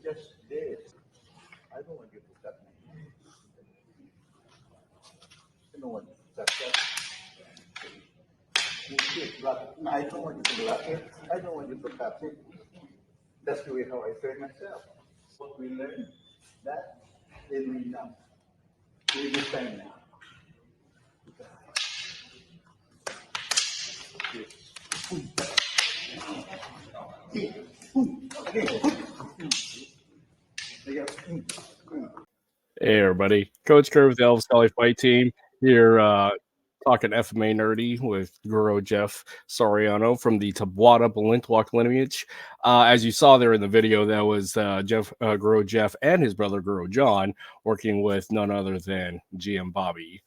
just this. I don't want you to cut me. You don't want to cut that. I don't want you to block it. I don't want you to cut it. That's the way how I train myself. What we learn, that then we know. We define now. Hey everybody, Coach Kerr with the Elvis Valley Fight Team here, talking FMA nerdy with Guro Jeff Soriano from the Taboada Balintawak lineage. As you saw there in the video, that was Guro Jeff and his brother Guro John working with none other than GM Bobby.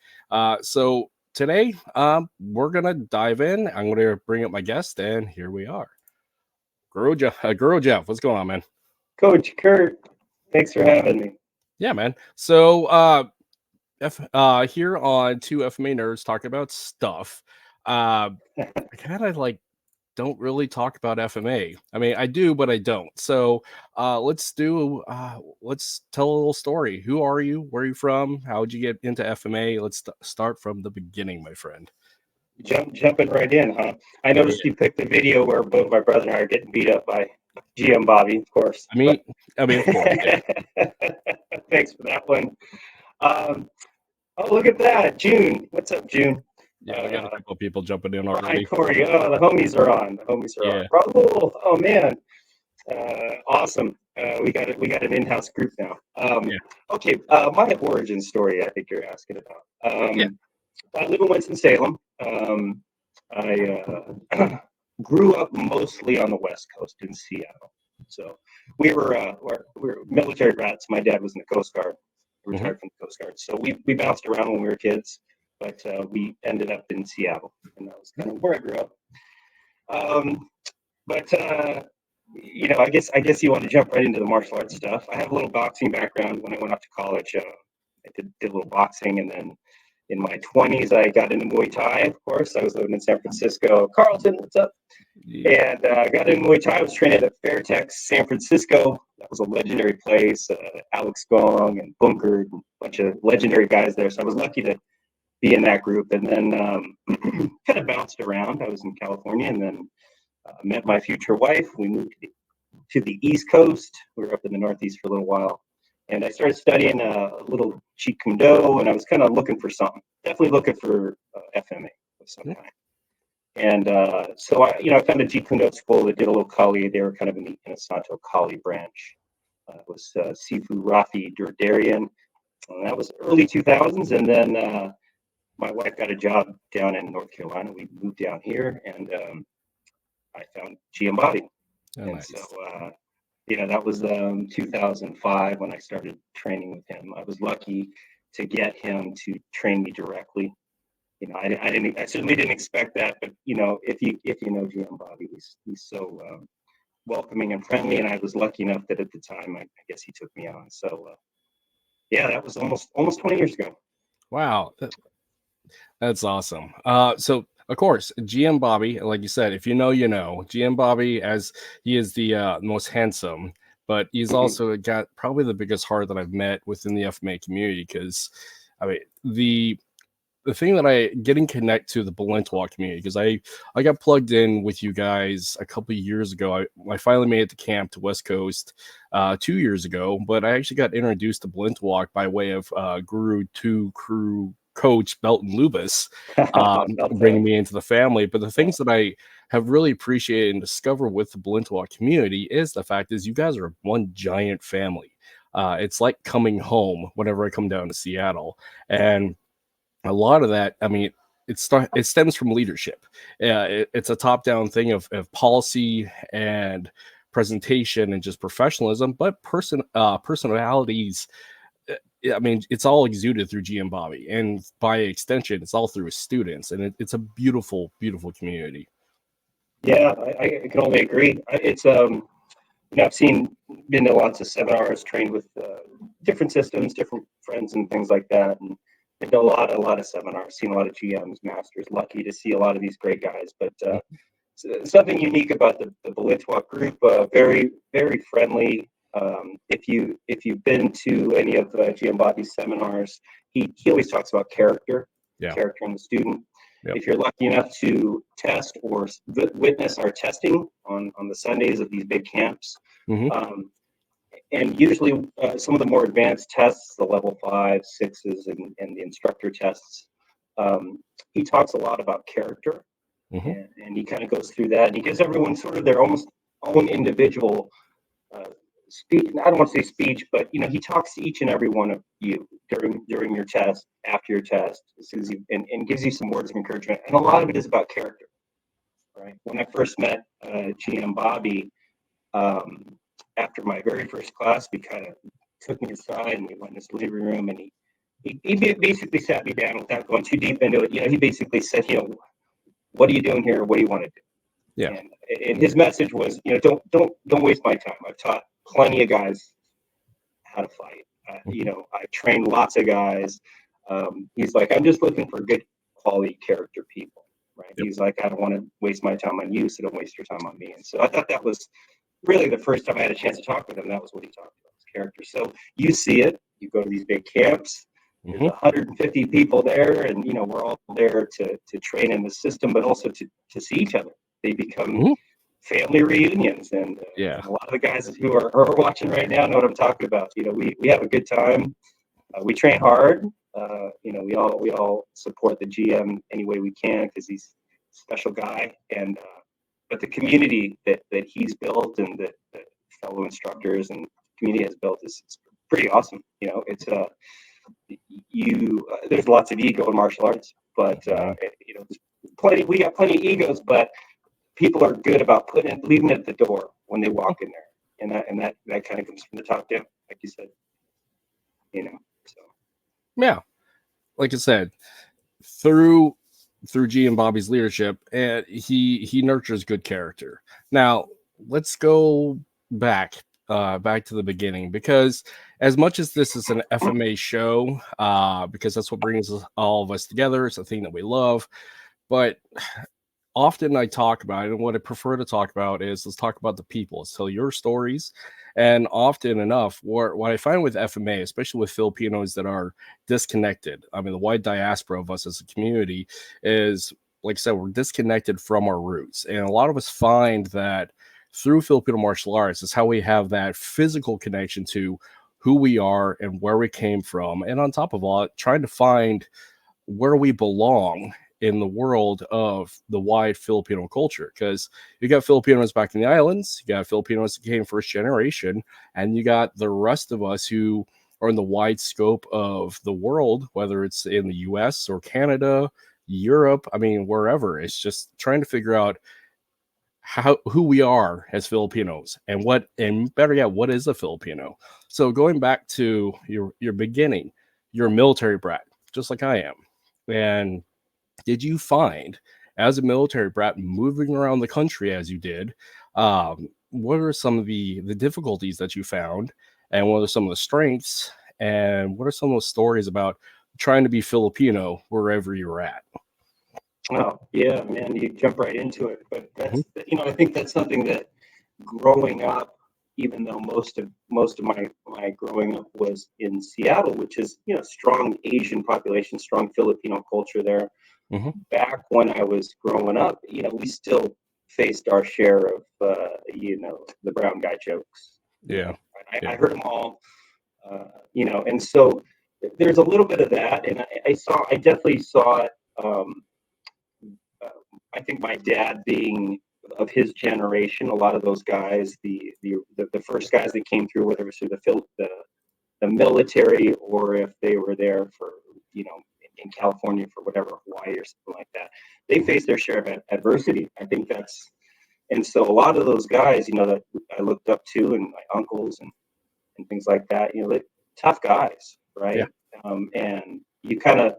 So today, we're gonna dive in. I'm gonna bring up my guest, and here we are. Guro Jeff, what's going on, man? Coach Kurt, thanks for having me. Yeah, man. So here on two FMA-Nerds talking about stuff. I kind of don't really talk about FMA. I mean, I do, but I don't. So let's tell a little story. Who are you? Where are you from? How did you get into FMA? Let's start from the beginning, my friend. Jumping right in, huh? I noticed you picked the video where both my brother and I are getting beat up by GM Bobby, of course. I mean, of course. Yeah. Thanks for that one. Oh, look at that, June. What's up, June? Yeah, we got a couple of people jumping in already. Hi, Corey. Oh, the homies are on. On. Raul. Oh man, awesome. We got an in-house group now. Okay, my origin story. I think you're asking about. I live in Winsten-Salem. I grew up mostly on the West Coast in Seattle. So we were military brats. My dad was in the Coast Guard, retired from the Coast Guard. So we bounced around when we were kids, but we ended up in Seattle, and that was kind of where I grew up. I guess you want to jump right into the martial arts stuff. I have a little boxing background. When I went off to college, I did a little boxing, and then in my 20s, I got into Muay Thai, of course. I was living in San Francisco. Carlton, what's up? Yeah. And I got into Muay Thai. I was trained at Fairtex, San Francisco. That was a legendary place. Alex Gong and Bunker, and a bunch of legendary guys there. So I was lucky to be in that group. And then kind of bounced around. I was in California, and then met my future wife. We moved to the East Coast. We were up in the Northeast for a little while. And I started studying a little Jeet Kune Do, and I was kind of looking for something. Definitely looking for FMA of some kind. And so I found a Jeet Kune Do school that did a little Kali. They were kind of in the Inosanto Kali branch. It was Sifu Rafi Durdarian. And that was early 2000s. And then my wife got a job down in North Carolina. We moved down here, and I found GM Bobby. Oh, and nice. So that was 2005 when I started training with him. I was lucky to get him to train me directly. I certainly didn't expect that, but if you know GM Bobby, he's so welcoming and friendly, and I was lucky enough that at the time, I guess he took me on. So that was almost 20 years ago. Wow, that's awesome. So of course, GM Bobby, like you said, if you know, you know. GM Bobby, as he is the most handsome, but he's also got probably the biggest heart that I've met within the FMA community. Because I mean, the thing that getting connect to the Balintawak community, because I got plugged in with you guys a couple of years ago. I finally made it to camp to West Coast 2 years ago, but I actually got introduced to Balintawak by way of Guru 2 Crew coach Belton Lubis, bringing me into the family. But the things that I have really appreciated and discovered with the Balintawak community is the fact is you guys are one giant family. It's like coming home whenever I come down to Seattle, and a lot of that, I mean, it stems from leadership. It's a top-down thing of policy and presentation and just professionalism, but personalities. I mean, it's all exuded through GM Bobby, and by extension, it's all through his students, and it's a beautiful, beautiful community. Yeah, I can only agree. It's I've been to lots of seminars, trained with different systems, different friends, and things like that. And I've done a lot of seminars, seen a lot of GMs, masters, lucky to see a lot of these great guys. But something unique about the Balintawak group, very, very friendly. If you've been to any of GM Bobby's seminars, he always talks about character in the student. Yep. If you're lucky enough to test or witness our testing on the Sundays of these big camps, and usually some of the more advanced tests, the level 5, 6s, and the instructor tests, he talks a lot about character, and he kind of goes through that, and he gives everyone sort of their almost own individual speech. I don't want to say speech, but he talks to each and every one of you during your test, after your test, and gives you some words of encouragement. And a lot of it is about character, right? When I first met GM Bobby, after my very first class, he kind of took me aside and we went in his living room, and he basically sat me down without going too deep into it. He basically said, what are you doing here? What do you want to do? Yeah. And his message was, don't waste my time. I've taught plenty of guys how to fight. I've trained lots of guys. He's like, I'm just looking for good quality character people, right? Yep. He's like, I don't want to waste my time on you, so don't waste your time on me. And so I thought that was really the first time I had a chance to talk with him. That was what he talked about, his character. So you see it. You go to these big camps. There's 150 people there, and we're all there to train in the system, but also to see each other. They become family reunions, and a lot of the guys who are watching right now know what I'm talking about. We have a good time. We train hard. We all support the GM any way we can because he's a special guy, and but the community that he's built and that fellow instructors and community has built is pretty awesome. It's there's lots of ego in martial arts, but we got plenty of egos, but people are good about leaving it at the door when they walk in there, and that kind of comes from the top down, like you said. So yeah, like I said, through GM Bobby's leadership, and he nurtures good character. Now let's go back to the beginning, because as much as this is an FMA show, because that's what brings all of us together, it's a thing that we love, but often I talk about it, and what I prefer to talk about is let's talk about the people. Let's tell your stories. And often enough, what I find with FMA, especially with Filipinos that are disconnected, I mean, the wide diaspora of us as a community is, like I said, we're disconnected from our roots. And a lot of us find that through Filipino martial arts is how we have that physical connection to who we are and where we came from. And on top of all, trying to find where we belong in the world of the wide Filipino culture, because you got Filipinos back in the islands, you got Filipinos that came first generation, and you got the rest of us who are in the wide scope of the world, whether it's in the US or Canada, Europe, I mean, wherever. It's just trying to figure out who we are as Filipinos, and better yet, what is a Filipino. So going back to your beginning, you're a military brat, just like I am. And did you find, as a military brat moving around the country as you did, what are some of the difficulties that you found, and what are some of the strengths, and what are some of those stories about trying to be Filipino wherever you're at? Oh yeah, man, you jump right into it. But that's I think that's something that growing up, even though most of my growing up was in Seattle, which is strong Asian population, strong Filipino culture there. Back when I was growing up, we still faced our share of the brown guy jokes. Yeah, I heard them all. And so there's a little bit of that, and I definitely saw it. I think my dad being of his generation, a lot of those guys, the first guys that came through, whether it was through the military or if they were there for in California for whatever, Hawaii or something like that, they faced their share of adversity. I think and so a lot of those guys, that I looked up to, and my uncles and things like that, they're tough guys, right? Yeah. And you kind of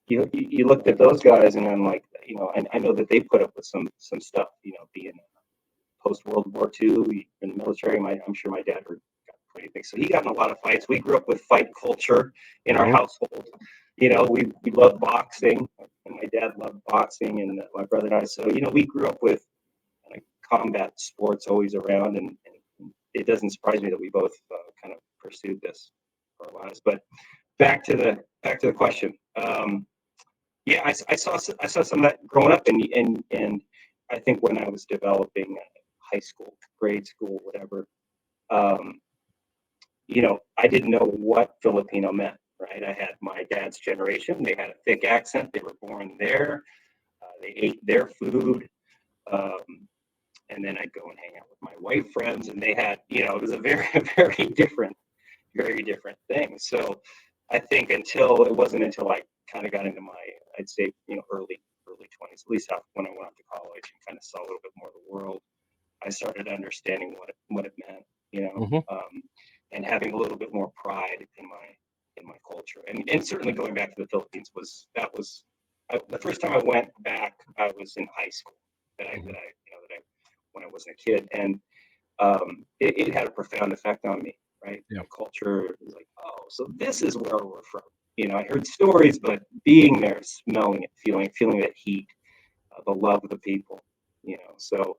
you looked at those guys, and then and I know that they put up with some stuff, being post World War II in the military. I'm sure my dad got what do you think? So he got in a lot of fights. We grew up with fight culture in our Mhm. household. You know, we loved boxing, and my dad loved boxing, and my brother and I. So, you know, we grew up with like combat sports always around, and it doesn't surprise me that we both kind of pursued this for our lives. But back to the question. Yeah, I saw some of that growing up, and I think when I was developing high school, grade school, whatever, um, you know, I didn't know what Filipino meant. Right, I had my dad's generation; they had a thick accent. They were born there. They ate their food. Um, and then I'd go and hang out with my white friends, and they had, you know, it was a very, very different thing. So I think it wasn't until I kind of got into my, I'd say, you know, early 20s, at least when I went off to college and kind of saw a little bit more of the world, I started understanding what it meant, you know, Mhm. and having a little bit more pride in my culture, and certainly going back to the Philippines the first time I went back, I was in high school. Mhm. When I wasn't a kid, and it had a profound effect on me. Right, Yeah. the culture was like, oh, so this is where we're from. You know, I heard stories, but being there, smelling it, feeling that heat, the love of the people. You know, so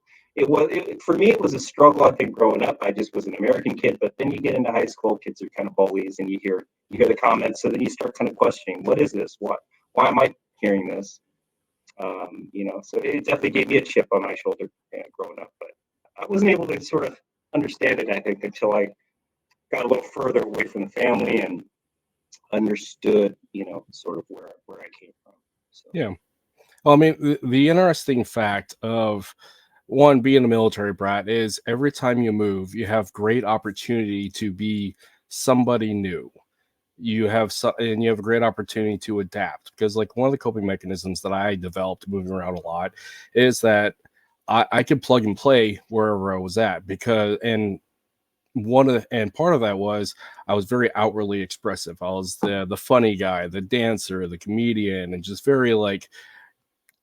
for me. It was a struggle. I think growing up, I just was an American kid. But then you get into high school, kids are kind of bullies, and you hear the comments, so then you start kind of questioning, what is this? Why am I hearing this? You know, so it definitely gave me a chip on my shoulder growing up, but I wasn't able to sort of understand it, I think, until I got a little further away from the family and understood, you know, sort of where I came from. So, Yeah. Well, I mean, the interesting fact of one being a military brat is every time you move, you have great opportunity to be somebody new. And you have a great opportunity to adapt because, like, one of the coping mechanisms that I developed moving around a lot is that I could plug and play wherever I was at and part of that was I was very outwardly expressive. I was the funny guy, the dancer, the comedian, and just very like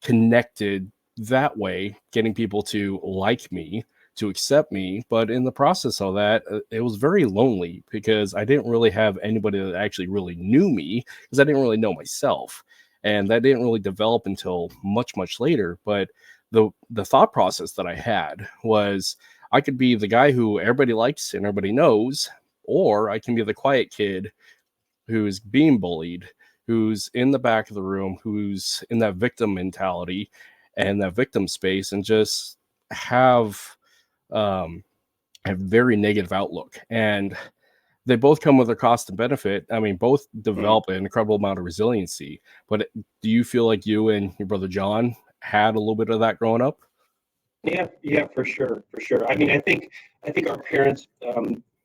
connected that way, getting people to like me, to accept me. But in the process of that, it was very lonely because I didn't really have anybody that actually really knew me because I didn't really know myself. And that didn't really develop until much, much later. But the thought process that I had was I could be the guy who everybody likes and everybody knows, or I can be the quiet kid who's being bullied, who's in the back of the room, who's in that victim mentality and that victim space, and just have um, a very negative outlook. And they both come with a cost and benefit. I mean, both mhm. develop an incredible amount of resiliency. But do you feel like you and your brother John had a little bit of that growing up? Yeah, for sure, for sure. I mean, I think our parents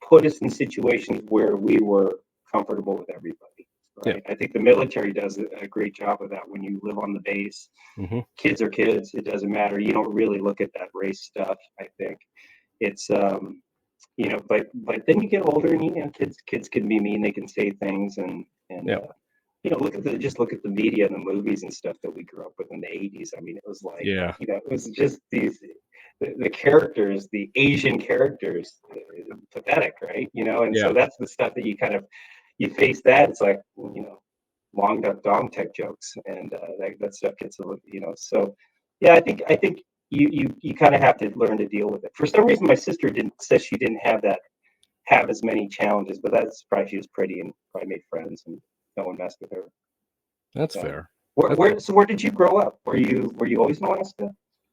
put us in situations where we were comfortable with everybody. Yeah. Right. I think the military does a great job of that. When you live on the base, Hmm. kids are kids. It doesn't matter. You don't really look at that race stuff. I think it's you know, but then you get older, and you know, kids can be mean. They can say things, and Yeah. you know, look at the media and the movies and stuff that we grew up with in the 80s. I mean, it was like, Yeah. you know, it was just the characters, the Asian characters, pathetic, right? You know, and so Yeah. that's the stuff that you face that. It's like, you know, long duck dong tech jokes, and that stuff gets a little, you know. So yeah, I think you kind of have to learn to deal with it. For some reason, my sister didn't says she didn't have as many challenges, but that's probably she was pretty and probably made friends, and no one messed with her. That's Yeah. fair. Where did you grow up? Were you always in Alaska?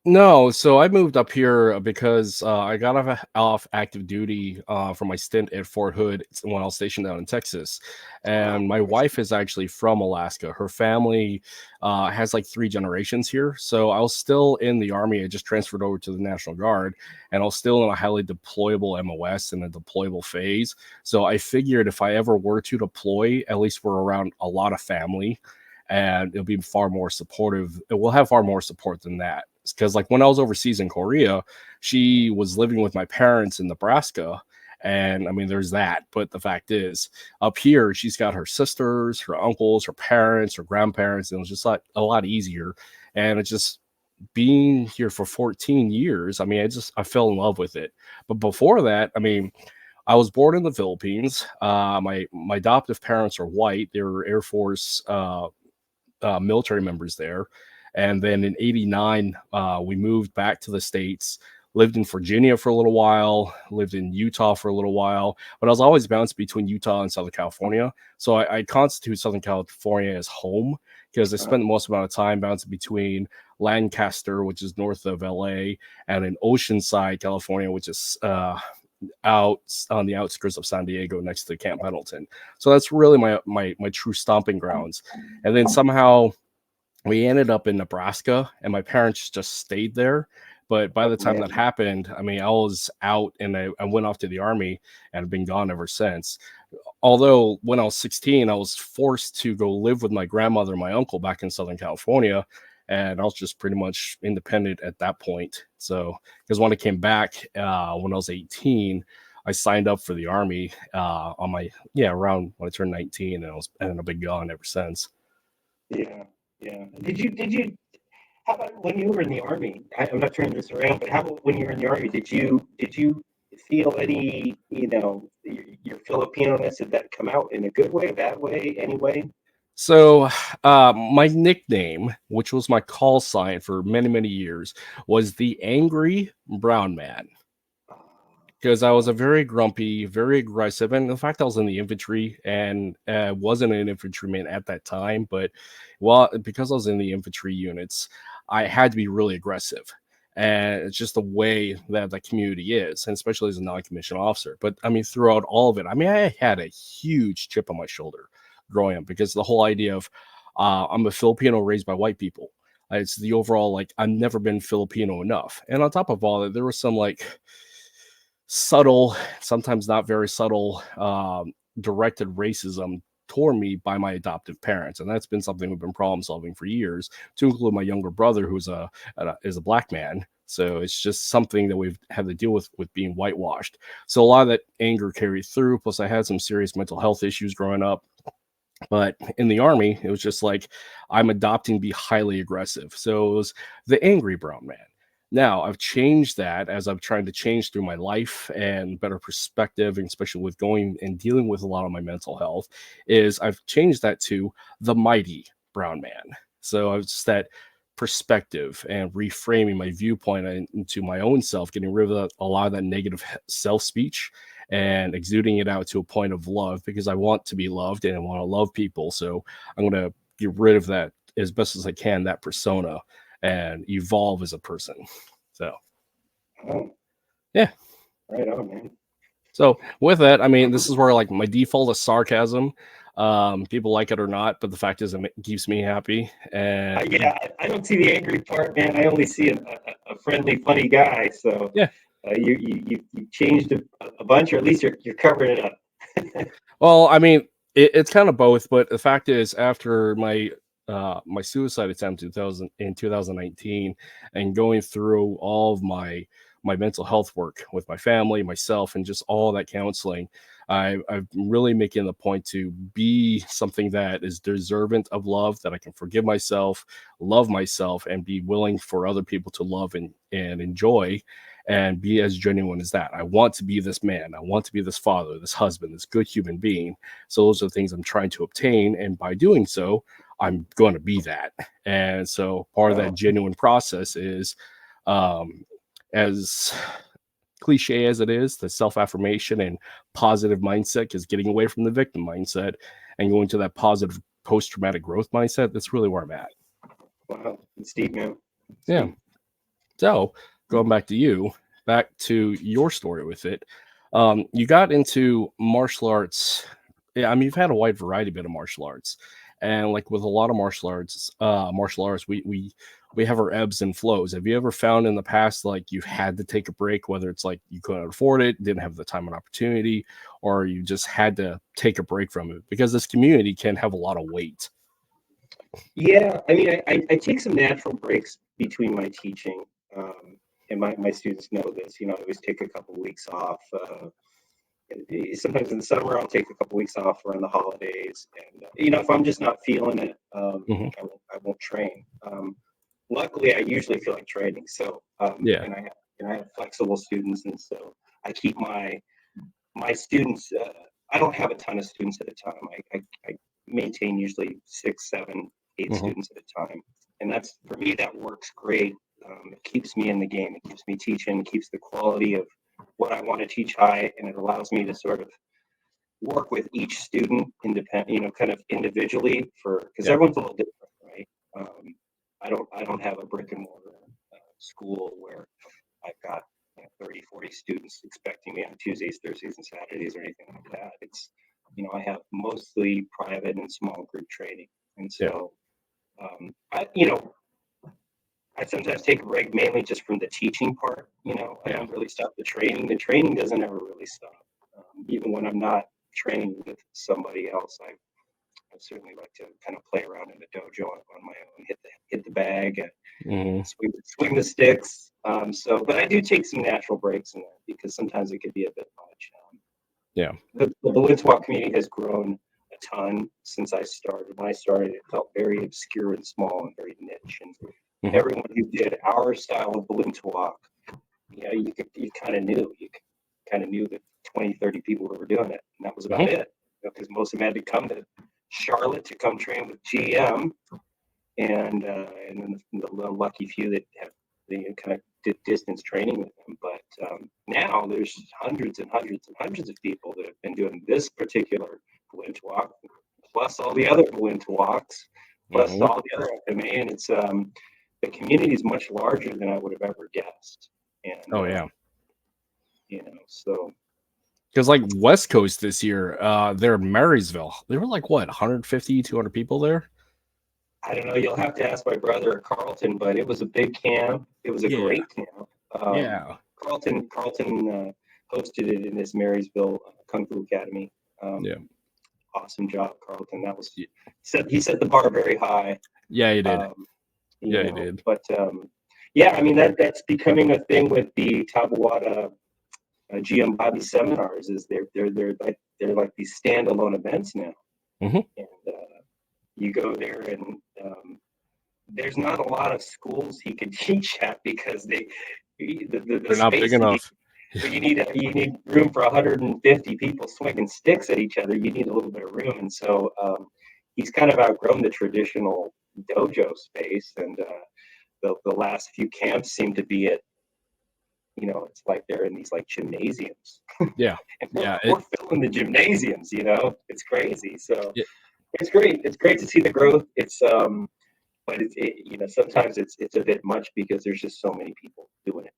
No, so I moved up here because I got off active duty for my stint at Fort Hood when I was stationed down in Texas, Ah, and my I see. wife is actually from Alaska. Her family has like three generations here, so I was still in the army. I just transferred over to the National Guard, and I was still in a highly deployable MOS and a deployable phase. So I figured if I ever were to deploy, at least we're around a lot of family and it'll be far more supportive. It will have far more support than that. Because like when I was overseas in Korea, she was living with my parents in Nebraska. And I mean, there's that. But the fact is, up here, she's got her sisters, her uncles, her parents, her grandparents, and it was just like a lot easier. And it's just being here for 14 years. I mean, I fell in love with it. But before that, I mean, I was born in the Philippines. My adoptive parents are white. They were Air Force military members there. And then in '89, we moved back to the States, lived in Virginia for a little while, lived in Utah for a little while, but I was always bounced between Utah and Southern California. So I constitute Southern California as home because I spent the most amount of time bouncing between Lancaster, which is north of LA, and in Oceanside, California, which is out on the outskirts of San Diego next to Camp Pendleton. So that's really my true stomping grounds. And then somehow we ended up in Nebraska, and my parents just stayed there. But by the time that happened, I mean, I was out and I went off to the Army and have been gone ever since. Although when I was 16, I was forced to go live with my grandmother and my uncle back in Southern California. And I was just pretty much independent at that point. So, because when I came back when I was 18, I signed up for the Army on my, around when I turned 19, and I've been gone ever since. Yeah. Yeah. Did you, how about when you were in the Army? I'm not turning this around, but how about when you were in the Army? Did you feel any, your Filipino-ness, did that come out in a good way, a bad way, any way? So, my nickname, which was my call sign for many, many years, was the Angry Brown Man. Because I was a very grumpy, very aggressive, and the fact I was in the infantry and wasn't an infantryman at that time, but because I was in the infantry units, I had to be really aggressive, and it's just the way that the community is, and especially as a non-commissioned officer. But I mean, throughout all of it, I mean, I had a huge chip on my shoulder growing up because the whole idea of I'm a Filipino raised by white people. It's the overall like I've never been Filipino enough, and on top of all that, there was some like subtle, sometimes not very subtle, directed racism toward me by my adoptive parents, and that's been something we've been problem solving for years. To include my younger brother, who's is a black man, so it's just something that we've had to deal with being whitewashed. So a lot of that anger carried through. Plus, I had some serious mental health issues growing up. But in the Army, it was just like I'm adopting to be highly aggressive. So it was the Angry Brown Man. Now I've changed that as I'm trying to change through my life and better perspective, and especially with going and dealing with a lot of my mental health, is I've changed that to the Mighty Brown Man. So it's that perspective and reframing my viewpoint into my own self, getting rid of a lot of that negative self-speech and exuding it out to a point of love, because I want to be loved and I want to love people. So I'm going to get rid of that as best as I can, that persona, and evolve as a person. So, yeah. Right on, man. So with that, I mean, this is where like my default is sarcasm. People like it or not, but the fact is it keeps me happy. And yeah, I don't see the angry part, man. I only see a friendly, funny guy. So yeah, you changed a bunch, or at least you're covering it up. well, I mean, it's kind of both, but the fact is, after my my suicide attempt in 2019, and going through all of my mental health work with my family, myself, and just all that counseling, I'm really making the point to be something that is deserving of love, that I can forgive myself, love myself, and be willing for other people to love and enjoy, and be as genuine as that. I want to be this man. I want to be this father, this husband, this good human being. So those are the things I'm trying to obtain. And by doing so, I'm going to be that. And so part of that genuine process is, as cliche as it is, the self-affirmation and positive mindset, because getting away from the victim mindset and going to that positive post-traumatic growth mindset, that's really where I'm at. Wow, it's deep, man. Yeah. So going back to your story with it, you got into martial arts. Yeah, I mean, you've had a wide variety bit of martial arts, and like with a lot of martial arts, we have our ebbs and flows. Have you ever found in the past like you had to take a break, whether it's like you couldn't afford it, didn't have the time and opportunity, or you just had to take a break from it because this community can have a lot of weight? Yeah, I mean, I take some natural breaks between my teaching, and my students know this. I always take a couple of weeks off. Sometimes in the summer, I'll take a couple weeks off around the holidays, and if I'm just not feeling it, I won't train. Luckily, I usually feel like training, so Yeah. and I have flexible students, and so I keep my my students, I don't have a ton of students at a time. I maintain usually 6, 7, 8 students at a time. And that's, for me, that works great. It keeps me in the game. It keeps me teaching, keeps the quality of what I want to teach high, and it allows me to sort of work with each student independent, kind of individually, because everyone's a little different, right? I don't have a brick and mortar school where I've got 30, 40 students expecting me on Tuesdays, Thursdays, and Saturdays or anything like that. It's, I have mostly private and small group training. And so, I sometimes take a break mainly just from the teaching part. I don't really stop the training. The training doesn't ever really stop. Even when I'm not training with somebody else, I certainly like to kind of play around in the dojo on my own, hit the bag, swing the sticks. But I do take some natural breaks in that because sometimes it could be a bit much. The Balintawak community has grown a ton since I started. When I started, it felt very obscure and small and very niche. And everyone who did our style of Balintawak, you kind of knew. You kind of knew that 20, 30 people who were doing it, and that was about it. Because most of them had to come to Charlotte to come train with GM, and then the lucky few that have kind of did distance training with them. But now there's hundreds and hundreds and hundreds of people that have been doing this particular Balintawak, plus all the other Balintawaks, plus all the other FMA, and it's the community is much larger than I would have ever guessed. And so. Because like West Coast this year, they're in Marysville. They were like, what, 150, 200 people there? I don't know. You'll have to ask my brother Carlton, but it was a big camp. It was a great camp. Carlton hosted it in his Marysville Kung Fu Academy. Awesome job, Carlton. That was he set the bar very high. Yeah, he did. He did. But I mean that's becoming a thing with the Taboada GM Bobby seminars. Is they're like these standalone events now, and you go there and there's not a lot of schools he could teach at because they're not big enough. You need room for 150 people swinging sticks at each other. You need a little bit of room, and so he's kind of outgrown the traditional dojo space, and the last few camps seem to be at, it's like they're in these like gymnasiums. Yeah. We're filling the gymnasiums, it's crazy. So it's great. It's great to see the growth. It's but sometimes it's a bit much because there's just so many people doing it.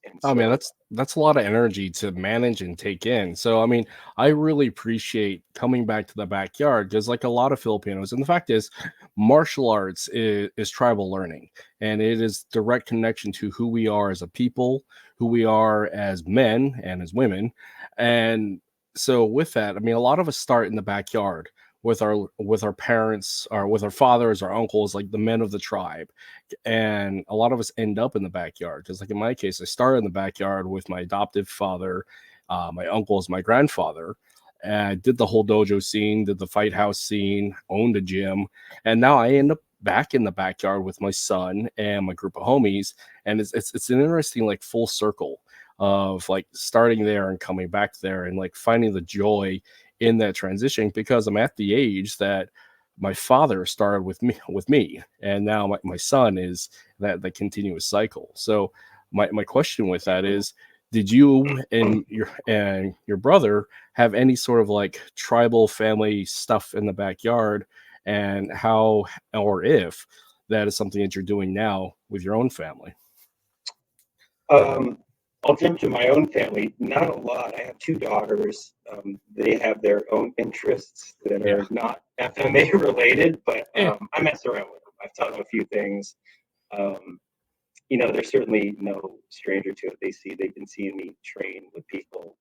And man, that's a lot of energy to manage and take in. So I mean, I really appreciate coming back to the backyard because, like a lot of Filipinos, and the fact is, martial arts is tribal learning, and it is direct connection to who we are as a people, who we are as men and as women. And so with that, I mean, a lot of us start in the backyard with our parents, or with our fathers, our uncles, like the men of the tribe. And a lot of us end up in the backyard. Just like in my case, I started in the backyard with my adoptive father, my uncles, my grandfather. And I did the whole dojo scene, did the fight house scene, owned a gym. And now I end up back in the backyard with my son and my group of homies. And it's an interesting like full circle of like starting there and coming back there and like finding the joy in that transition, because I'm at the age that my father started with me, and now my son is that continuous cycle. So my question with that is, did you and your brother have any sort of like tribal family stuff in the backyard, and how, or if that is something that you're doing now with your own family? I'll jump to my own family. Not a lot. I have 2 daughters. They have their own interests that are not FMA related, but I mess around with them. I've taught them a few things. They're certainly no stranger to it. They've been seeing me train with people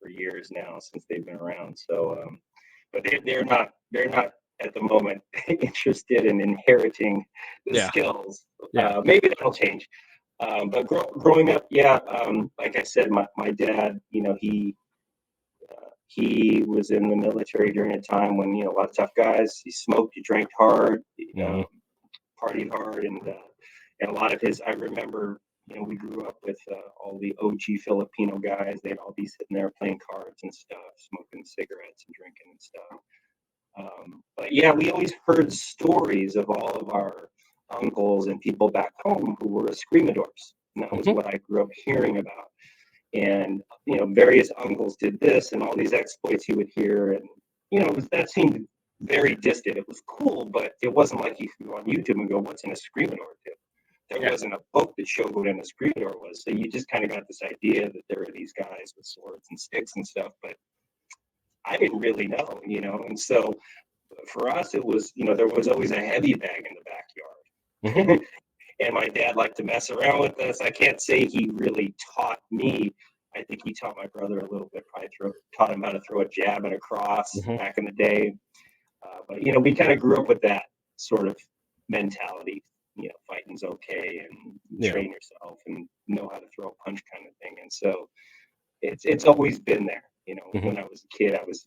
for years now since they've been around. So, but they're not at the moment interested in inheriting the skills. Maybe that'll change. But growing up, like I said, my dad, he was in the military during a time when, a lot of tough guys, he smoked, he drank hard, partied hard. And a lot of I remember You know, we grew up with all the OG Filipino guys. They'd all be sitting there playing cards and stuff, smoking cigarettes and drinking and stuff. But yeah, we always heard stories of all of our uncles and people back home who were Escrimadors. And that was what I grew up hearing about. And, you know, various uncles did this and all these exploits you would hear. And, you know, that seemed very distant. It was cool, but it wasn't like you could go on YouTube and go, what's an Escrimador do? There wasn't a book that showed what an Escrimador was. So you just kind of got this idea that there are these guys with swords and sticks and stuff. But I didn't really know, you know. And so for us, it was, you know, there was always a heavy bag in the backyard. And my dad liked to mess around with us. I can't say he really taught me. I think he taught my brother a little bit. Probably taught him how to throw a jab and a cross back in the day. But, you know, we kind of grew up with that sort of mentality. You know, fighting's okay, and train yourself and know how to throw a punch kind of thing. And so it's always been there. You know, when I was a kid, I was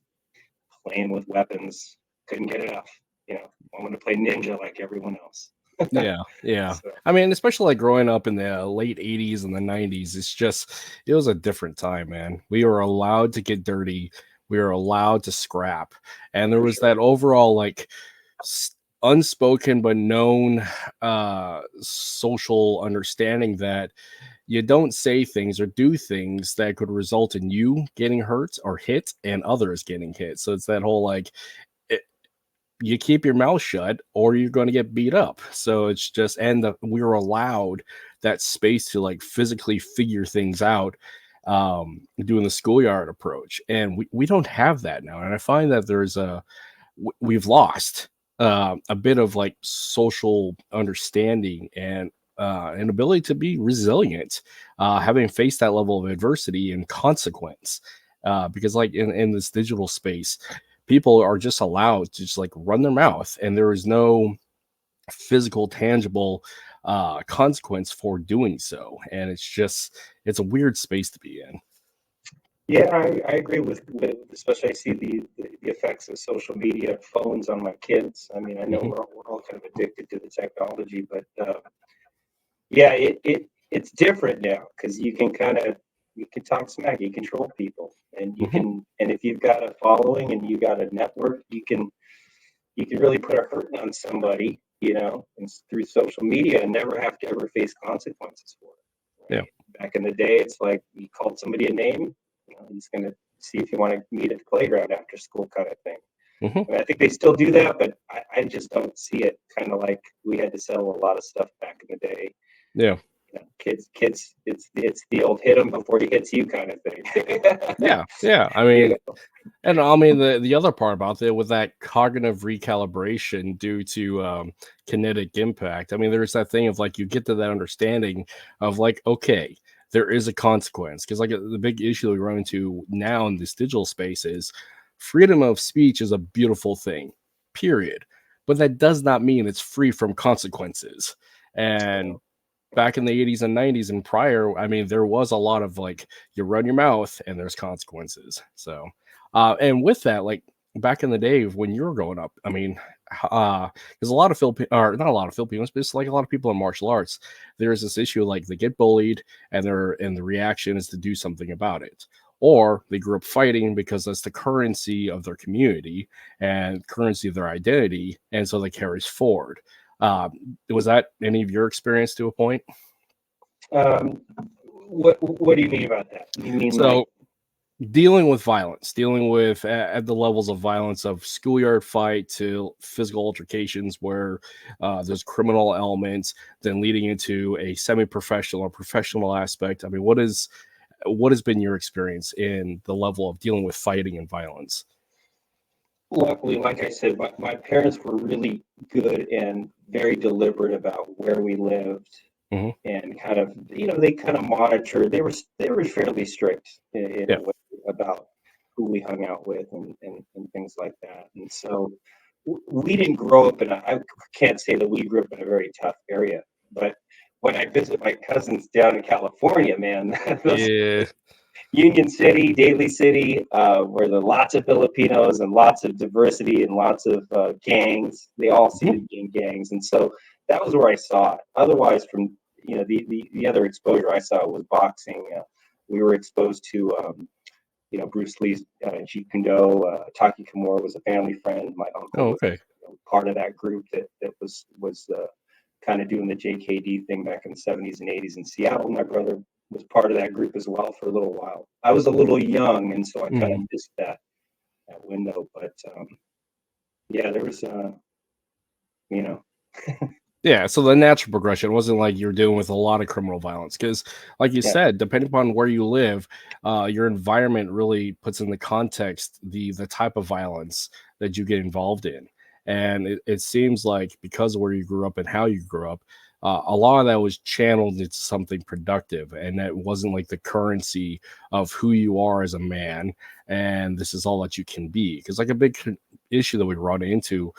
playing with weapons, couldn't get enough. You know, I wanted to play ninja like everyone else. Yeah. So, I mean, especially like growing up in the late 80s and the 90s, it was a different time, man. We were allowed to get dirty. We were allowed to scrap. And there was that overall like unspoken but known social understanding that you don't say things or do things that could result in you getting hurt or hit and others getting hit. So it's that whole like, you keep your mouth shut or you're going to get beat up. So it's just, we were allowed that space to like physically figure things out, doing the schoolyard approach. And we don't have that now. And I find that we've lost a bit of like social understanding and an ability to be resilient, having faced that level of adversity and consequence. Because like in this digital space, people are just allowed to just like run their mouth and there is no physical, tangible consequence for doing so. And it's a weird space to be in. Yeah, I agree with especially I see the effects of social media, phones on my kids. I mean, I know we're all kind of addicted to the technology, but yeah, it's different now because you can talk smack, you control people, and and if you've got a following and you got a network, you can really put a hurt on somebody, you know, and through social media and never have to ever face consequences for it. Right? Yeah. Back in the day, it's like you called somebody a name, you know, he's going to see if you want to meet at the playground after school kind of thing. And I think they still do that, but I just don't see it kind of like we had to settle a lot of stuff back in the day. Yeah. You know, kids, it's the old hit them before he hits you kind of thing. Yeah. I mean, and I mean the other part about it with that cognitive recalibration due to kinetic impact. I mean, there's that thing of like you get to that understanding of like, okay, there is a consequence, because like the big issue we run into now in this digital space is freedom of speech is a beautiful thing, period. But that does not mean it's free from consequences. And back in the 80s and 90s and prior, I mean, there was a lot of like, you run your mouth and there's consequences. So, and with that, like back in the day when you were growing up, I mean, there's a lot of not a lot of Filipinos, but it's like a lot of people in martial arts. There's this issue like they get bullied and the reaction is to do something about it. Or they grew up fighting because that's the currency of their community and currency of their identity. And so that carries forward. Was that any of your experience to a point? What do you mean about that? You mean so dealing with violence, dealing with at the levels of violence of schoolyard fight to physical altercations where there's criminal elements, then leading into a semi-professional or professional aspect. I mean, what has been your experience in the level of dealing with fighting and violence? Luckily, like I said, my parents were really good and very deliberate about where we lived, and kind of, you know, they kind of monitored. They were fairly strict in a way about who we hung out with and things like that. And so we didn't grow up I can't say that we grew up in a very tough area, but when I visit my cousins down in California, man, Union City, Daly City, where there are lots of Filipinos and lots of diversity and lots of gangs. They all seem to be in gangs. And so that was where I saw it. Otherwise, from the other exposure I saw was boxing. We were exposed to Bruce Lee's Jeet Kune Do. Taki Kimura was a family friend. My uncle Oh, was okay. part of that group that was kind of doing the JKD thing back in the 70s and 80s in Seattle. My brother was part of that group as well for a little while. I was a little young, and so I kind of missed that window. But yeah, there was Yeah, so the natural progression wasn't like you're dealing with a lot of criminal violence because, like you Yeah. said, depending upon where you live, your environment really puts in the context the type of violence that you get involved in, and it seems like because of where you grew up and how you grew up, a lot of that was channeled into something productive, and that wasn't like the currency of who you are as a man, and this is all that you can be. Because like a big issue that we run into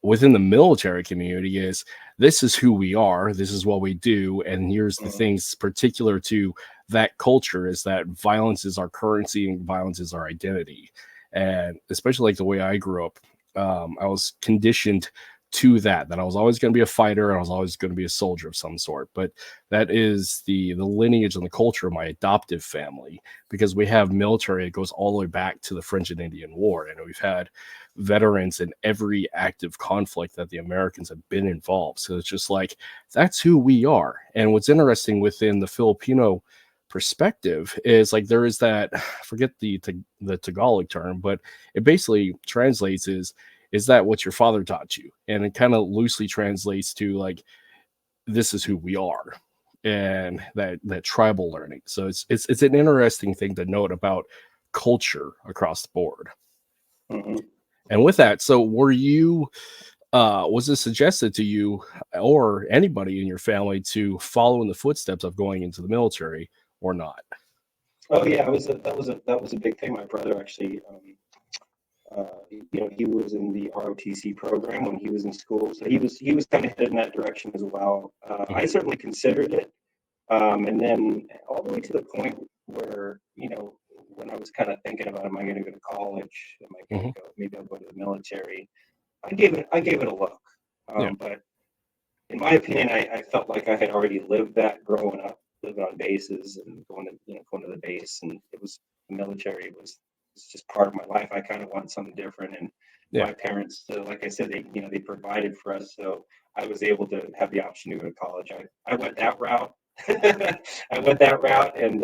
within the military community is this is who we are, this is what we do, and here's the things particular to that culture is that violence is our currency and violence is our identity. And especially like the way I grew up, I was conditioned to that I was always going to be a fighter and I was always going to be a soldier of some sort. But that is the lineage and the culture of my adoptive family, because we have military. It goes all the way back to the French and Indian War, and we've had veterans in every active conflict that the Americans have been involved. So it's just like that's who we are. And what's interesting within the Filipino perspective is like there is that, forget the Tagalog term, but it basically translates is that what your father taught you? And it kind of loosely translates to like this is who we are, and that tribal learning. So it's an interesting thing to note about culture across the board. Mhm. And with that, so were you was it suggested to you or anybody in your family to follow in the footsteps of going into the military or not? Oh yeah, that was a big thing. My brother actually, he was in the ROTC program when he was in school, so he was kind of headed in that direction as well. I certainly considered it, and then all the way to the point where when I was kind of thinking about, am I going to go to college? Am I going to go? Maybe I'll go to the military. I gave it a look, Yeah. but in my opinion, I felt like I had already lived that growing up, living on bases and going to the base, and it was the military was just part of my life. I kind of wanted something different, and Yeah. my parents, like I said, they provided for us, so I was able to have the option to go to college. I went that route. I went that route, and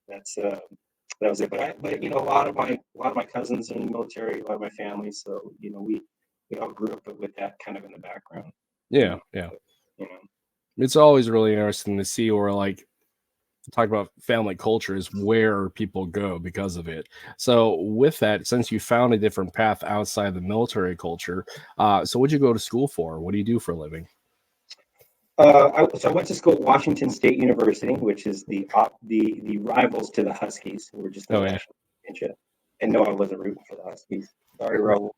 that's that was it. But a lot of my cousins are in the military, a lot of my family, so we all grew up with that kind of in the background. Yeah. Yeah. You know. It's always really interesting to see where like talk about family culture is where people go because of it. So with that, since you found a different path outside the military culture, so what'd you go to school for? What do you do for a living? So I went to school at Washington State University, which is the rivals to the Huskies, who were just in Oh the yeah. national championship. And no, I wasn't rooting for the Huskies. Sorry, Raul.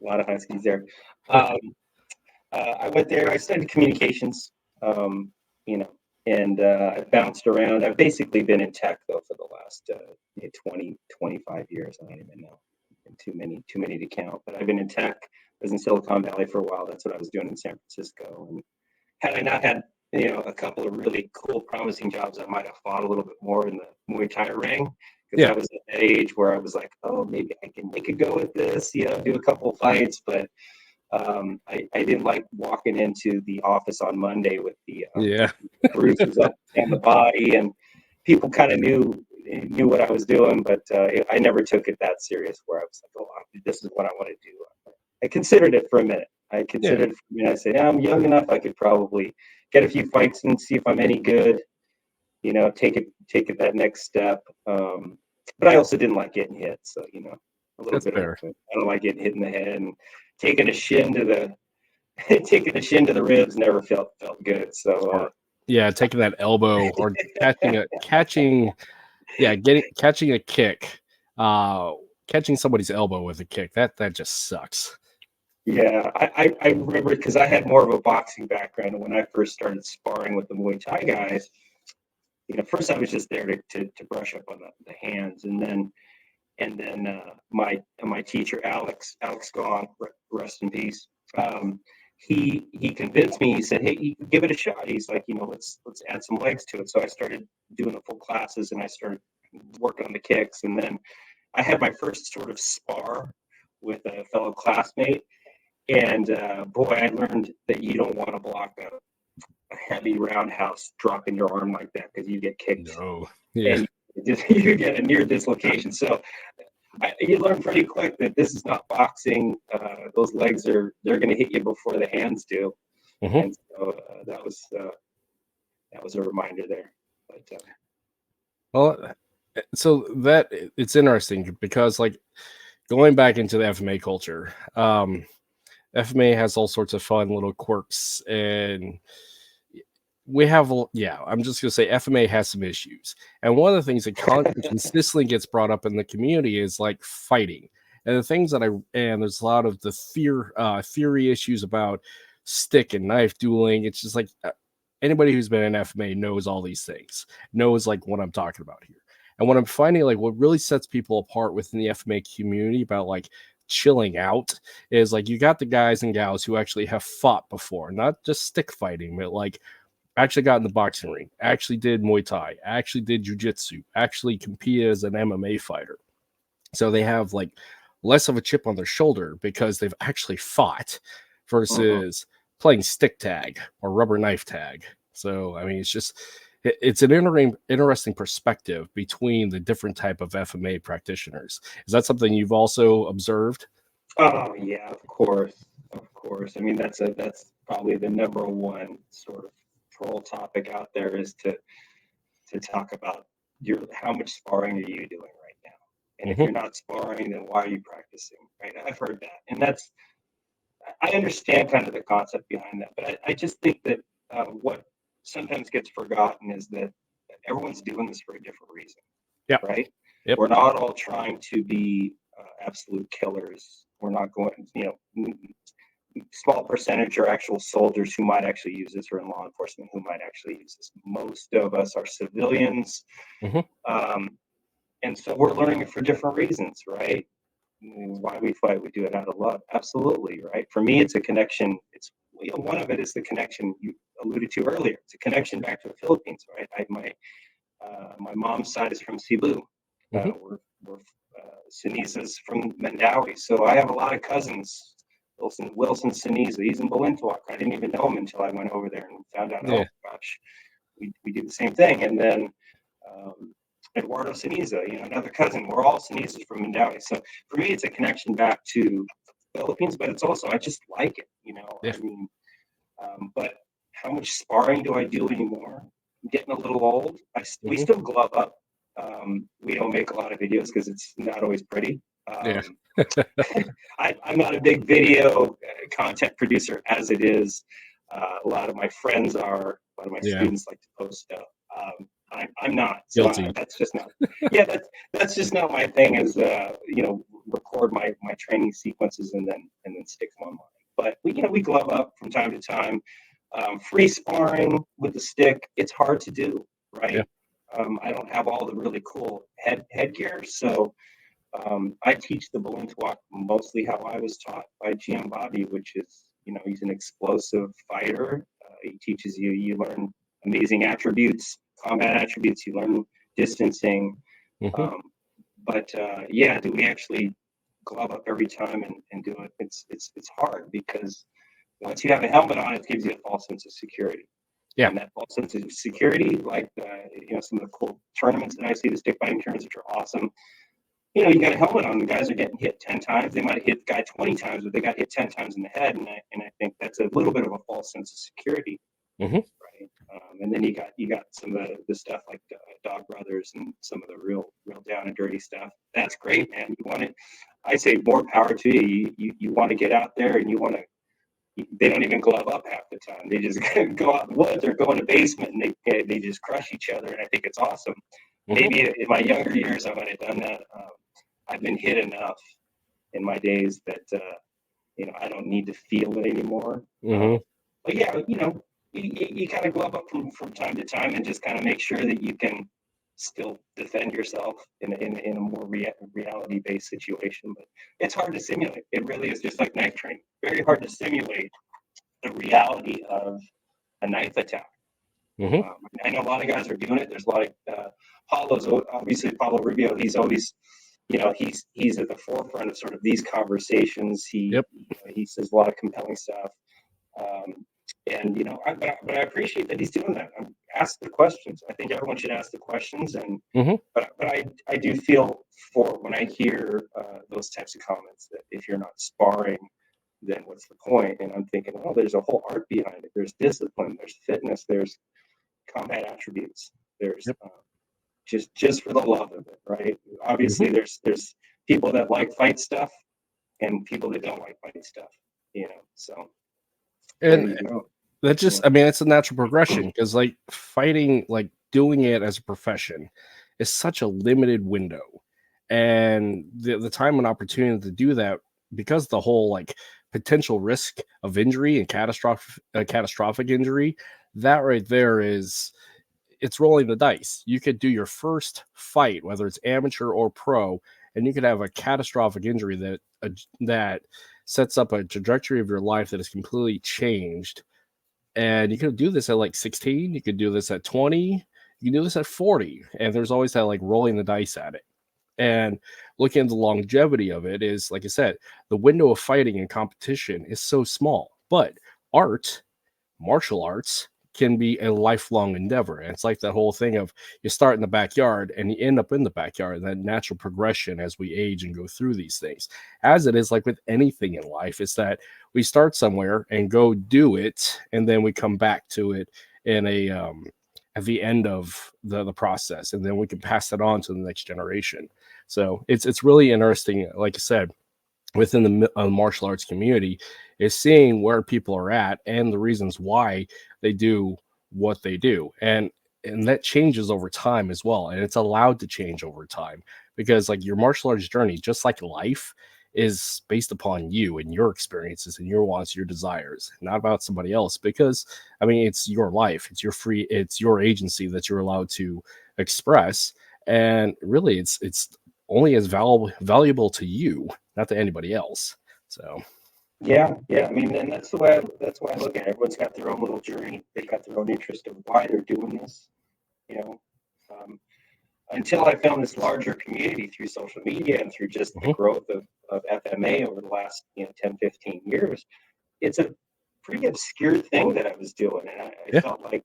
A lot of Huskies there. Um, I went there. I studied communications, um, you know, and I bounced around. I've basically been in tech though for the last 20, 25 years. I don't even know. Too many to count. But I've been in tech. I was in Silicon Valley for a while. That's what I was doing in San Francisco. And had I not had a couple of really cool, promising jobs, I might have fought a little bit more in the Muay Thai ring, because I Yeah. was at that age where I was like, oh, maybe I can make a go at this, do a couple of fights. But I didn't like walking into the office on Monday with the Yeah. bruises up and the body, and people kind of knew what I was doing, but I never took it that serious. Where I was like, oh, this is what I want to do. I considered it for a minute. Yeah. I said, yeah, I'm young enough. I could probably get a few fights and see if I'm any good. Take it that next step. But I also didn't like getting hit. So a little That's bit of fair. I don't like getting hit in the head, and taking a shin to the taking a shin to the ribs never felt good. So Or yeah, taking that elbow or catching yeah, catching a kick. Catching somebody's elbow with a kick. That just sucks. yeah, I remember because I had more of a boxing background, and when I first started sparring with the Muay Thai guys, first I was just there to brush up on the hands, and then my teacher Alex Gong, rest in peace. he convinced me. He said, "Hey, you can give it a shot." He's like, let's add some legs to it. So I started doing the full classes, and I started working on the kicks, and then I had my first sort of spar with a fellow classmate, and boy, I learned that you don't want to block a heavy roundhouse dropping your arm like that, because you get kicked No. Yeah. and you get a near dislocation. So you learn pretty quick that this is not boxing. Those legs they're going to hit you before the hands do. Mm-hmm. And so that was a reminder there. But Well, so that it's interesting because, like, going back into the FMA culture, FMA has all sorts of fun little quirks, and we have, I'm just gonna say FMA has some issues, and one of the things that consistently gets brought up in the community is like fighting, and the things that there's a lot of the theory issues about stick and knife dueling. It's just like anybody who's been in FMA knows all these things, knows like what I'm talking about here. And what I'm finding, like, what really sets people apart within the FMA community about like chilling out is like you got the guys and gals who actually have fought before, not just stick fighting, but like actually got in the boxing ring, actually did Muay Thai, actually did jiu-jitsu, actually competed as an MMA fighter. So they have like less of a chip on their shoulder because they've actually fought versus playing stick tag or rubber knife tag. So, I mean, it's an interesting perspective between the different type of FMA practitioners. Is that something you've also observed? oh yeah, of course. I mean, that's probably the number one sort of troll topic out there, is to talk about how much sparring are you doing right now, and if you're not sparring, then why are you practicing? Right? I've heard that, and I understand kind of the concept behind that, but I just think that what sometimes gets forgotten is that everyone's doing this for a different reason. Yeah. Right. Yep. We're not all trying to be absolute killers. We're not going, small percentage are actual soldiers who might actually use this, or in law enforcement who might actually use this. Most of us are civilians. And so we're learning it for different reasons, right? Why we fight, we do it out of love. Absolutely, right? For me, it's a connection. It's one of it is the connection you alluded to earlier. It's a connection back to the Philippines, right? My mom's side is from Cebu. We're Sinizas from Mandawi, so I have a lot of cousins. Wilson Siniza, he's in Balintawak. I didn't even know him until I went over there and found out. Oh gosh, we do the same thing. And then Eduardo Siniza, another cousin. We're all Sinizas from Mandawi. So for me, it's a connection back to the Philippines, but it's also, I just like it, I mean, but how much sparring do I do anymore? I'm getting a little old. We still glove up. We don't make a lot of videos because it's not always pretty. I'm not a big video content producer as it is. A lot of my friends are. A lot of my students like to post stuff. I'm not. So that's just not. That's just not my thing. Is record my training sequences and then stick them online. But we glove up from time to time. Free sparring with the stick, it's hard to do, right? Yeah. I don't have all the really cool headgear, so I teach the Balintawak mostly how I was taught by GM Bobby, which is, he's an explosive fighter. He teaches you learn amazing attributes, combat attributes, you learn distancing. But do we actually glove up every time and do it? It's hard because once you have a helmet on, it gives you a false sense of security. Yeah. And that false sense of security, like some of the cool tournaments that I see, the stick fighting tournaments, which are awesome. You got a helmet on, the guys are getting hit 10 times. They might have hit the guy 20 times, but they got hit 10 times in the head. And I think that's a little bit of a false sense of security. Right. And then you got some of the stuff like Dog Brothers and some of the real down and dirty stuff. That's great, man. You want it. I say more power to you. You want to get out there and you want to. They don't even glove up half the time. They just go out in the woods or go in the basement and they just crush each other. And I think it's awesome. Maybe in my younger years I might have done that. I've been hit enough in my days that I don't need to feel it anymore. But you kind of glove up from time to time and just kind of make sure that you can still defend yourself in a more reality-based situation. But it's hard to simulate. It really is just like knife training. Very hard to simulate the reality of a knife attack. Mhm. I know a lot of guys are doing it. There's a lot of Paulo's obviously Paulo Rubio. He's always, he's at the forefront of sort of these conversations. Yep. He says a lot of compelling stuff. And but I appreciate that he's doing that. Ask the questions. I think everyone should ask the questions. And Mhm. but I do feel for when I hear those types of comments that if you're not sparring, then what's the point? And I'm thinking, oh, there's a whole art behind it. There's discipline. There's fitness. There's combat attributes. There's Yep. just for the love of it, right? Obviously, there's people that like fight stuff and people that don't like fight stuff. So there And you go. that just, I mean, it's a natural progression because like fighting, like doing it as a profession is such a limited window. And the time and opportunity to do that, because the whole like potential risk of injury and catastrophic injury, that right there is, it's rolling the dice. You could do your first fight, whether it's amateur or pro, and you could have a catastrophic injury that sets up a trajectory of your life that is completely changed. And you could do this at like 16, you could do this at 20, you can do this at 40, and there's always that like rolling the dice at it. And looking at the longevity of it is, like I said, the window of fighting and competition is so small. But martial arts, can be a lifelong endeavor. And it's like that whole thing of you start in the backyard and you end up in the backyard, that natural progression as we age and go through these things. As it is like with anything in life, it's that we start somewhere and go do it, and then we come back to it in a at the end of the process, and then we can pass that on to the next generation. So it's really interesting, like I said, within the martial arts community, is seeing where people are at and the reasons why they do what they do, and that changes over time as well, and it's allowed to change over time because like your martial arts journey, just like life, is based upon you and your experiences and your wants, your desires, not about somebody else. Because I mean, it's your life, it's your agency that you're allowed to express, and really it's only as valuable to you, not to anybody else. So yeah. I mean, and that's why I look at it. Everyone's got their own little journey. They've got their own interest of why they're doing this. You know, until I found this larger community through social media and through just the growth of FMA over the last 10, 15 years, it's a pretty obscure thing that I was doing. And I felt like,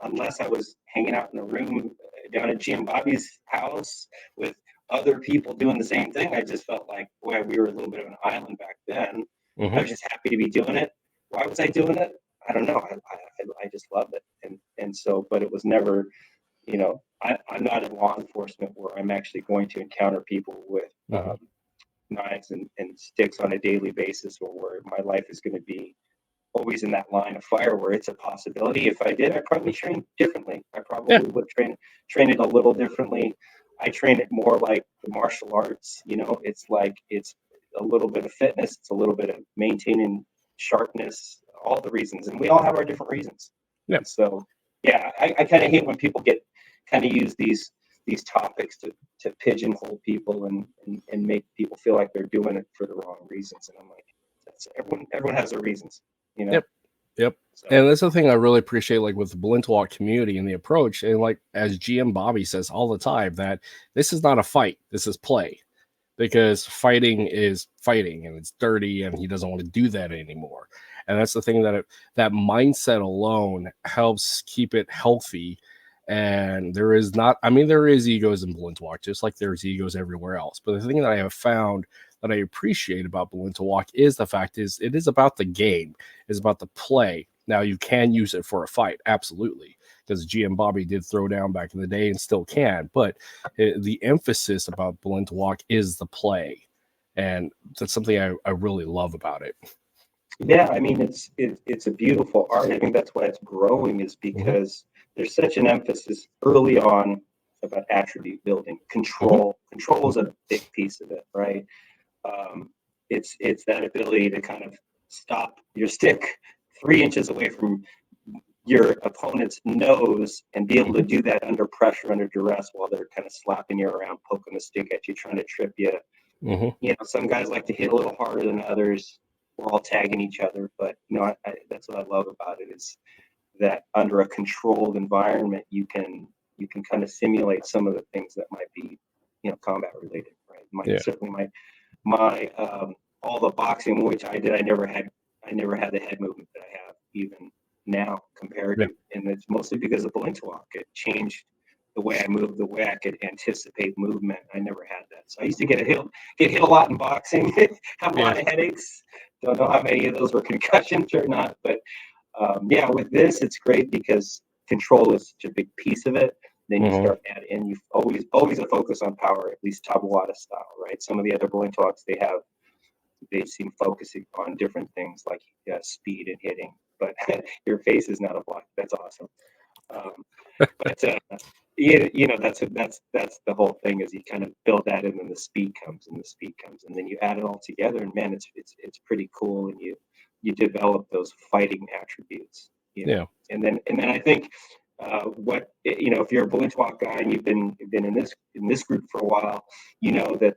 unless I was hanging out in a room down at GM Bobby's house with other people doing the same thing, I just felt like, boy, we were a little bit of an island back then. I was just happy to be doing it. Why was I doing it? I don't know. I just loved it. And so, but it was never, I'm not in law enforcement where I'm actually going to encounter people with knives and sticks on a daily basis, or where my life is going to be always in that line of fire where it's a possibility. If I did, I'd probably train differently. I probably would train it a little differently. I train it more like the martial arts. It's like it's a little bit of fitness, it's a little bit of maintaining sharpness, all the reasons, and we all have our different reasons. So I kind of hate when people kind of use these topics to pigeonhole people and make people feel like they're doing it for the wrong reasons. And I'm like, everyone has their reasons, Yep. So. And that's the thing I really appreciate, like with the Balintawak community and the approach. And like as GM Bobby says all the time, that this is not a fight, this is play. Because fighting is fighting and it's dirty, and he doesn't want to do that anymore. And that's the thing, that mindset alone helps keep it healthy. And there is egos in Balintawak, just like there's egos everywhere else. But the thing that I have found that I appreciate about Balintawak is the fact is it is about the game, it's about the play. Now you can use it for a fight, absolutely, because GM Bobby did throw down back in the day and still can. But the emphasis about Balintawak is the play, and that's something I really love about it. Yeah, I mean, it's a beautiful art. I think that's why it's growing, is because there's such an emphasis early on about attribute building. Control is a big piece of it, right? It's that ability to kind of stop your stick 3 inches away from your opponent's nose and be able to do that under pressure, under duress, while they're kind of slapping you around, poking the stick at you, trying to trip you. Some guys like to hit a little harder than others. we're all tagging each other. But that's what I love about it, is that under a controlled environment, you can kind of simulate some of the things that might be, combat related, right? Certainly my all the boxing which I did, I never had the head movement that I have even now compared to, and it's mostly because of Balintawak. It changed the way I moved, the way I could anticipate movement. I never had that. So I used to get hit a lot in boxing, have a lot of headaches. Don't know how many of those were concussions or not, but with this, it's great because control is such a big piece of it. Then you start adding, and you always a focus on power, at least Taboada style, right? Some of the other Balintawaks, they seem focusing on different things like speed and hitting, but your face is not a block. That's awesome. But that's the whole thing, is you kind of build that, and then the speed comes, and then you add it all together, and man, it's pretty cool, and you develop those fighting attributes. And then I think if you're a Balintawak guy and you've been in this group for a while, that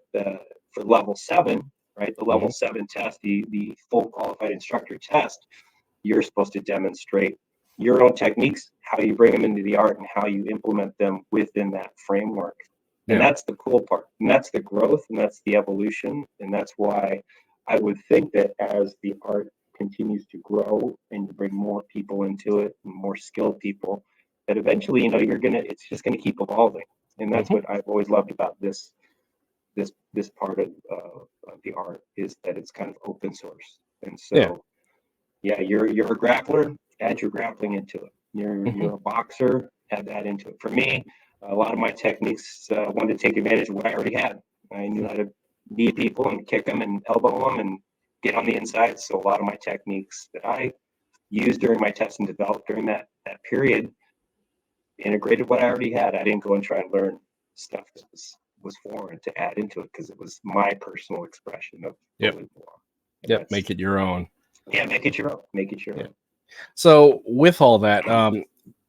for level 7, right, the level 7 test, the full qualified instructor test, you're supposed to demonstrate your own techniques, how you bring them into the art, and how you implement them within that framework. And that's the cool part, and that's the growth, and that's the evolution, and that's why I would think that as the art continues to grow and you bring more people into it, and more skilled people, that eventually, it's just gonna keep evolving. And that's what I've always loved about this part of the art, is that it's kind of open source. And so you're a grappler, add your grappling into it. You're a boxer, add that into it. For me, a lot of my techniques wanted to take advantage of what I already had. I knew how to knee people and kick them and elbow them and get on the inside. So a lot of my techniques that I used during my test and developed during that period integrated what I already had. I didn't go and try and learn stuff that was foreign to add into it, because it was my personal expression of make it your own. Make it your own. So with all that,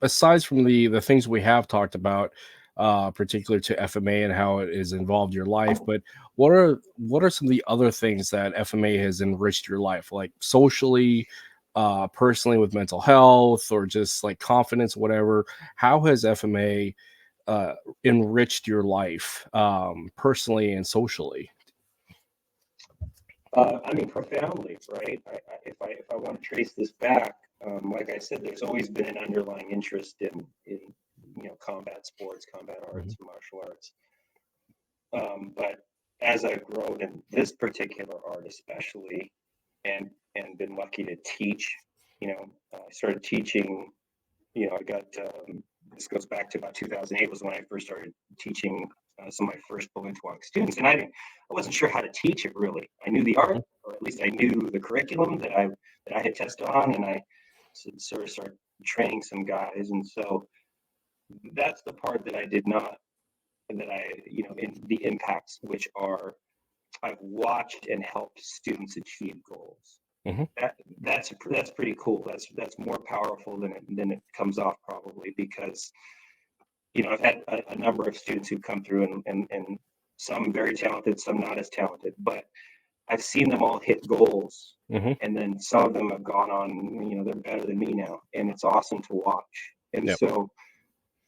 aside from the things we have talked about, particular to FMA and how it has involved your life, but what are some of the other things that FMA has enriched your life, like socially, personally, with mental health, or just like confidence, whatever? How has FMA enriched your life, personally and socially? Profoundly, right? If I want to trace this back, like I said, there's always been an underlying interest in combat sports, combat arts, martial arts. But as I've grown in this particular art, especially, and been lucky to teach, I started teaching. I got this goes back to about 2008 was when I first started teaching some of my first Balintawak students, and I wasn't sure how to teach it really. I knew the art, or at least I knew the curriculum that I had tested on, and I sort of started training some guys, and so that's the part that I did not, and that in the impacts, which are I've watched and helped students achieve goals. That's pretty cool. That's more powerful than it comes off, probably, because I've had a number of students who come through, and some very talented, some not as talented, but I've seen them all hit goals, and then some of them have gone on, they're better than me now, and it's awesome to watch. And so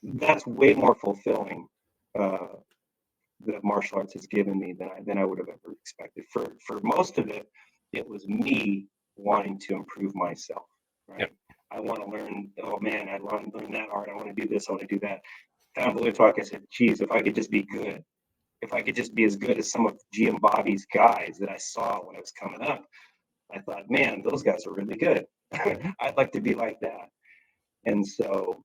that's way more fulfilling that martial arts has given me than I would have ever expected. For most of it, it was me wanting to improve myself, right? I want to learn, oh man, I want to learn that art, I want to do this, I want to do that. Found Balintawak, I said, geez, if I could just be good, if I could just be as good as some of GM Bobby's guys that I saw when I was coming up, I thought, man, those guys are really good. I'd like to be like that. And so,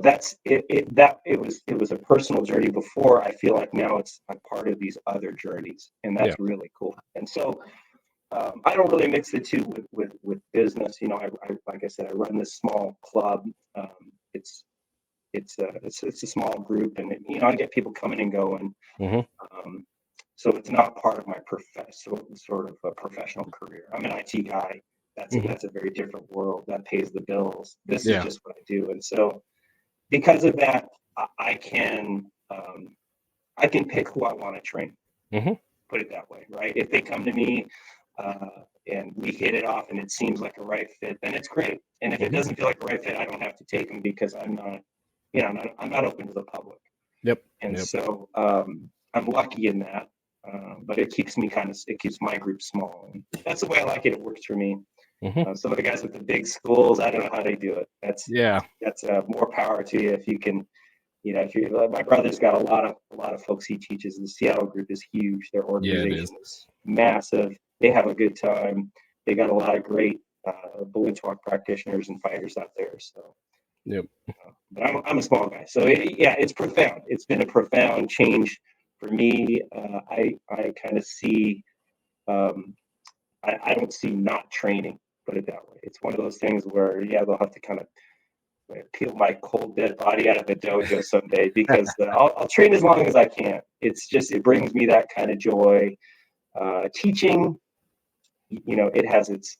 that's it. It was a personal journey before. I feel like now it's a part of these other journeys, and that's really cool. And so, I don't really mix the two with business. I like I said, I run this small club. It's a small group, and I get people coming and going. So it's not part of my sort of a professional career. I'm an IT guy. That's a very different world that pays the bills. This is just what I do, and so because of that, I can pick who I want to train. put it that way, right? If they come to me and we hit it off and it seems like a right fit, then it's great. And if it doesn't feel like a right fit, I don't have to take them because I'm not, you know, I'm not open to the public. Yep. And so I'm lucky in that, but it keeps my group small. And that's the way I like it. It works for me. Some of the guys with the big schools, I don't know how they do it. That's more power to you if you can. You know, if my brother's got a lot of folks he teaches. The Seattle group is huge. Their organization is massive. They have a good time. They got a lot of great Balintawak practitioners and fighters out there. So, but I'm a small guy, so it's profound. It's been a profound change for me. I kind of see. I don't see not training. Put it that way. It's one of those things where they'll have to kind of peel my cold dead body out of the dojo someday because I'll train as long as I can. It's just it brings me that kind of joy. Teaching, you know, it has its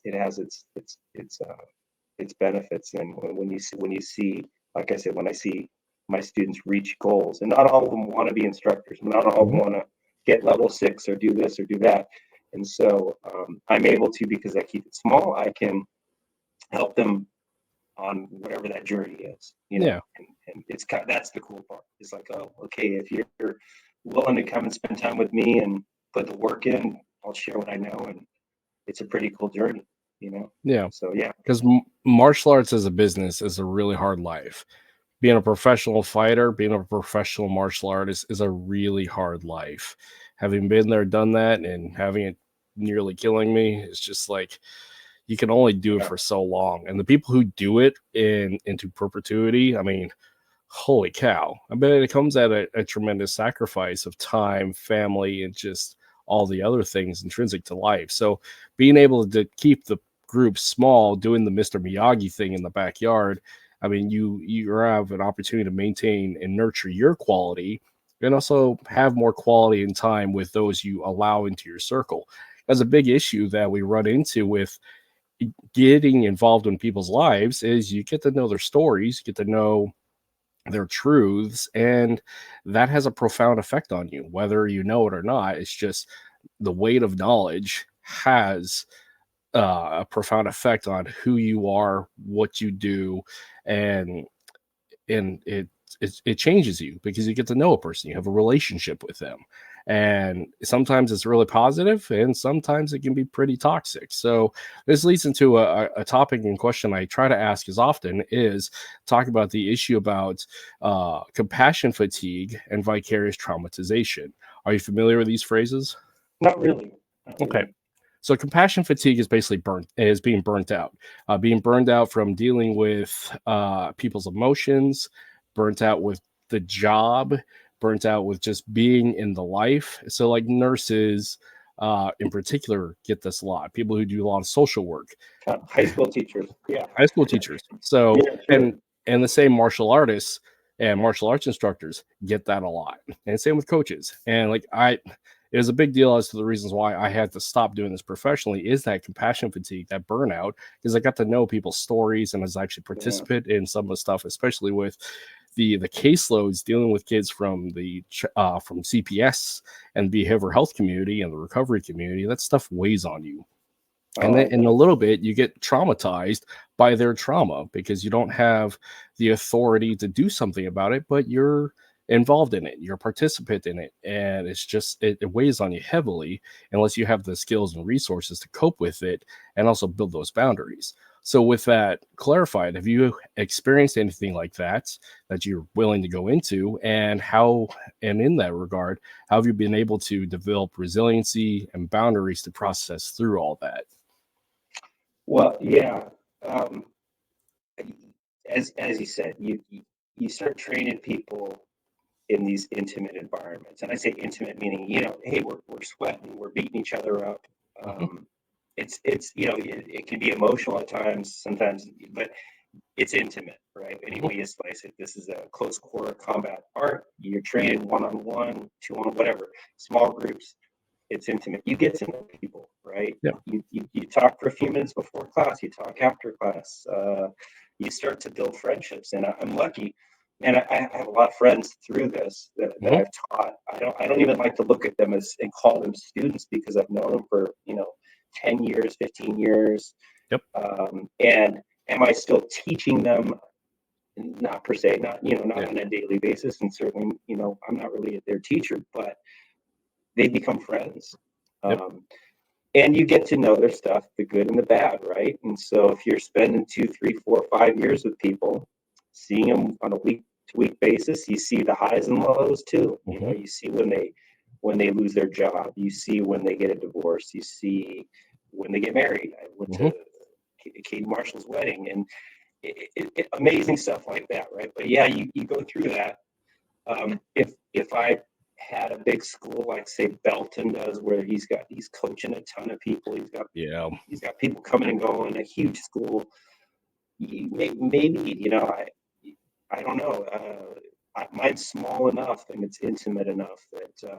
benefits, and when you see, like I said, when I see my students reach goals, and not all of them want to be instructors, not all of them want to get level 6 or do this or do that, and so I'm able to, because I keep it small, I can help them on whatever that journey is, you know. And it's that's the cool part. It's like, oh, okay, if you're willing to come and spend time with me and put the work in, I'll share what I know, and it's a pretty cool journey, you know. So because martial arts as a business is a really hard life. Being a professional fighter, being a professional martial artist is a really hard life. Having been there, done that, and having it nearly killing me, it's just like, you can only do it for so long. And the people who do it into perpetuity, I mean, holy cow. I bet it comes at a tremendous sacrifice of time, family, and just all the other things intrinsic to life. So being able to keep the group small, doing the Mr. Miyagi thing in the backyard, I mean, you have an opportunity to maintain and nurture your quality and also have more quality and time with those you allow into your circle. That's a big issue that we run into with getting involved in people's lives is you get to know their stories, you get to know their truths, and that has a profound effect on you, whether you know it or not. It's just the weight of knowledge has a profound effect on who you are, what you do, and it changes you because you get to know a person, you have a relationship with them, and sometimes it's really positive and sometimes it can be pretty toxic. So this leads into a topic and question I try to ask as often is talk about the issue about compassion fatigue and vicarious traumatization. Are you familiar with these phrases? Not really. Okay. So compassion fatigue is basically being burnt out from dealing with people's emotions, burnt out with the job, burnt out with just being in the life. So like nurses in particular get this a lot. People who do a lot of social work. High school teachers. Yeah. High school teachers. So and the same martial artists and martial arts instructors get that a lot. And same with coaches. And like it was a big deal as to the reasons why I had to stop doing this professionally is that compassion fatigue, that burnout, because I got to know people's stories and as actually participate in some of the stuff, especially with the caseloads dealing with kids from from CPS and behavioral health community and the recovery community. That stuff weighs on you. And then in a little bit, you get traumatized by their trauma because you don't have the authority to do something about it, but you're involved in it, you're a participant in it, and it's just it weighs on you heavily unless you have the skills and resources to cope with it and also build those boundaries. So with that clarified, have you experienced anything like that you're willing to go into, and in that regard, how have you been able to develop resiliency and boundaries to process through all that? Well, yeah. As you said, you start training people in these intimate environments, and I say intimate meaning, you know, hey, we're sweating, we're beating each other up. It's you know, it can be emotional at times, sometimes, but it's intimate, right? Any way you slice it, this is a close quarter combat art. You're training 1-on-1, 2-on, whatever, small groups. It's intimate. You get to know people, right? You talk for a few minutes before class. You talk after class. You start to build friendships. And I'm lucky. and I have a lot of friends through this that I've taught. I don't even like to look at them as and call them students because I've known them for 10 years, 15 years. Yep. And am I still teaching them? Not per se, not on a daily basis, and certainly I'm not really their teacher, but they become friends. Yep. And you get to know their stuff, the good and the bad, right? And so if you're spending 2, 3, 4, 5 years with people, seeing them on a week-to-week basis, you see the highs and lows too. You see when they lose their job, you see when they get a divorce, you see when they get married. I went to Katie Marshall's wedding, and amazing stuff like that, right? But yeah, you go through that. If I had a big school like say Belton does, where he's coaching a ton of people, he's got people coming and going, a huge school. Maybe I don't know. Mine's small enough and it's intimate enough that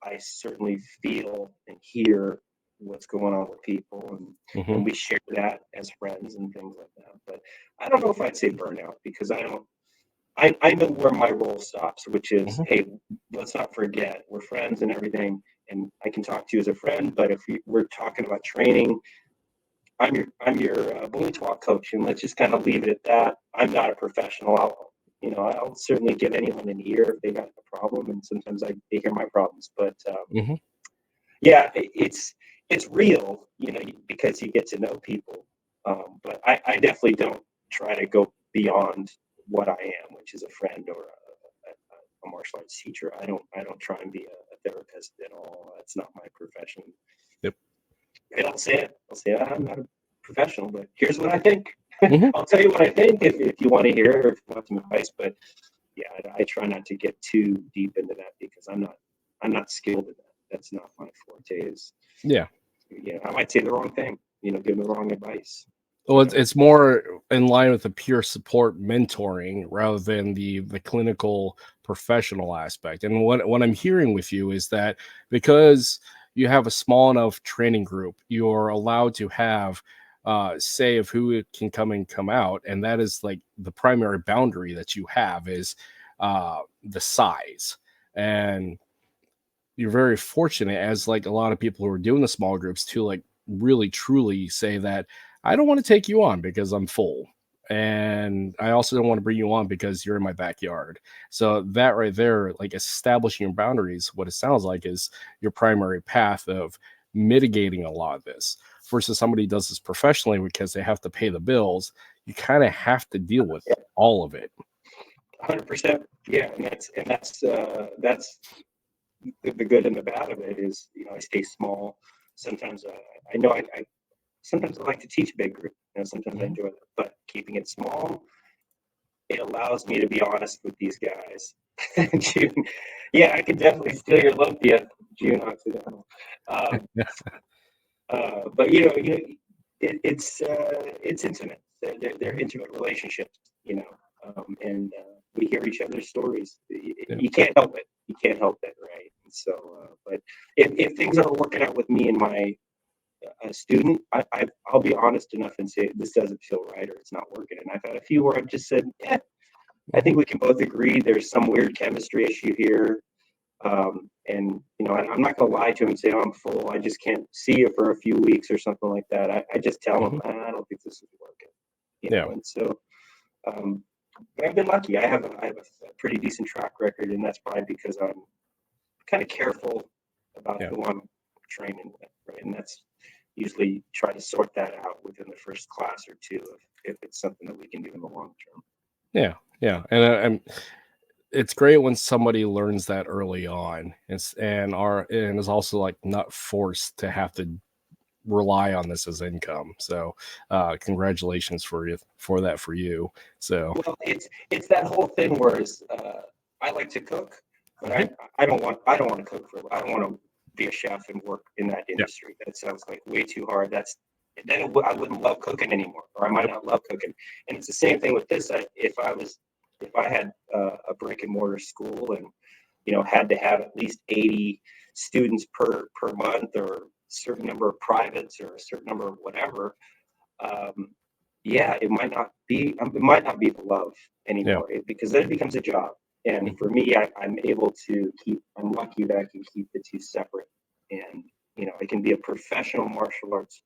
I certainly feel and hear what's going on with people, and we share that as friends and things like that. But I don't know if I'd say burnout, because I know where my role stops, which is, hey, let's not forget we're friends and everything, and I can talk to you as a friend. But if we're talking about training, I'm your Balintawak coach, and let's just kind of leave it at that. I'm not a professional. I'll certainly give anyone an ear if they got a problem, and sometimes they hear my problems. But yeah, it's real, because you get to know people. But I definitely don't try to go beyond what I am, which is a friend or a martial arts teacher. I don't try and be a therapist at all. That's not my profession. Yep. And I'll say it. I'm not a professional, but here's what I think. I'll tell you what I think if you want to hear it or if you want some advice. But yeah, I try not to get too deep into that, because I'm not skilled in that. That's not my forte. I might say the wrong thing, give them the wrong advice. Well, it's more in line with the pure support mentoring rather than the clinical professional aspect. And what I'm hearing with you is that because you have a small enough training group, you're allowed to have say of who can come out, and that is like the primary boundary that you have is the size. And you're very fortunate, as like a lot of people who are doing the small groups, to like really truly say that I don't want to take you on because I'm full, and I also don't want to bring you on because you're in my backyard. So that right there, like establishing your boundaries, what it sounds like is your primary path of mitigating a lot of this. Versus somebody does this professionally because they have to pay the bills, you kind of have to deal with all of it. 100%. Yeah, and that's the good and the bad of it is, I stay small. Sometimes I know I sometimes I like to teach a big group. Sometimes I enjoy that, but keeping it small, it allows me to be honest with these guys. June, yeah, I can definitely steal your lumpia, June Occidental. But it's intimate. They're intimate relationships, and we hear each other's stories. You can't help it. You can't help it, right? And so, but if things aren't working out with me and my student, I'll be honest enough and say this doesn't feel right or it's not working. And I've had a few where I've just said, I think we can both agree there's some weird chemistry issue here. And I'm not gonna lie to him and say, I'm full, I just can't see you for a few weeks or something like that. I just tell him I don't think this is working. And so but I've been lucky. I have a pretty decent track record, and that's probably because I'm kind of careful about who I'm training with, right? And that's usually try to sort that out within the first class or two if it's something that we can do in the long term. Yeah, and it's great when somebody learns that early on, and is also like not forced to have to rely on this as income. So congratulations for you for you. So well, it's that whole thing where I like to cook, but I don't want to cook I don't want to be a chef and work in that industry. That sounds like way too hard. I wouldn't love cooking anymore, or I might not love cooking. And it's the same thing with this. If I had a brick and mortar school and had to have at least 80 students per month, or a certain number of privates, or a certain number of whatever, yeah, it might not be the love anymore because then it becomes a job. And for me, I'm lucky that I can keep the two separate. And, I can be a professional martial arts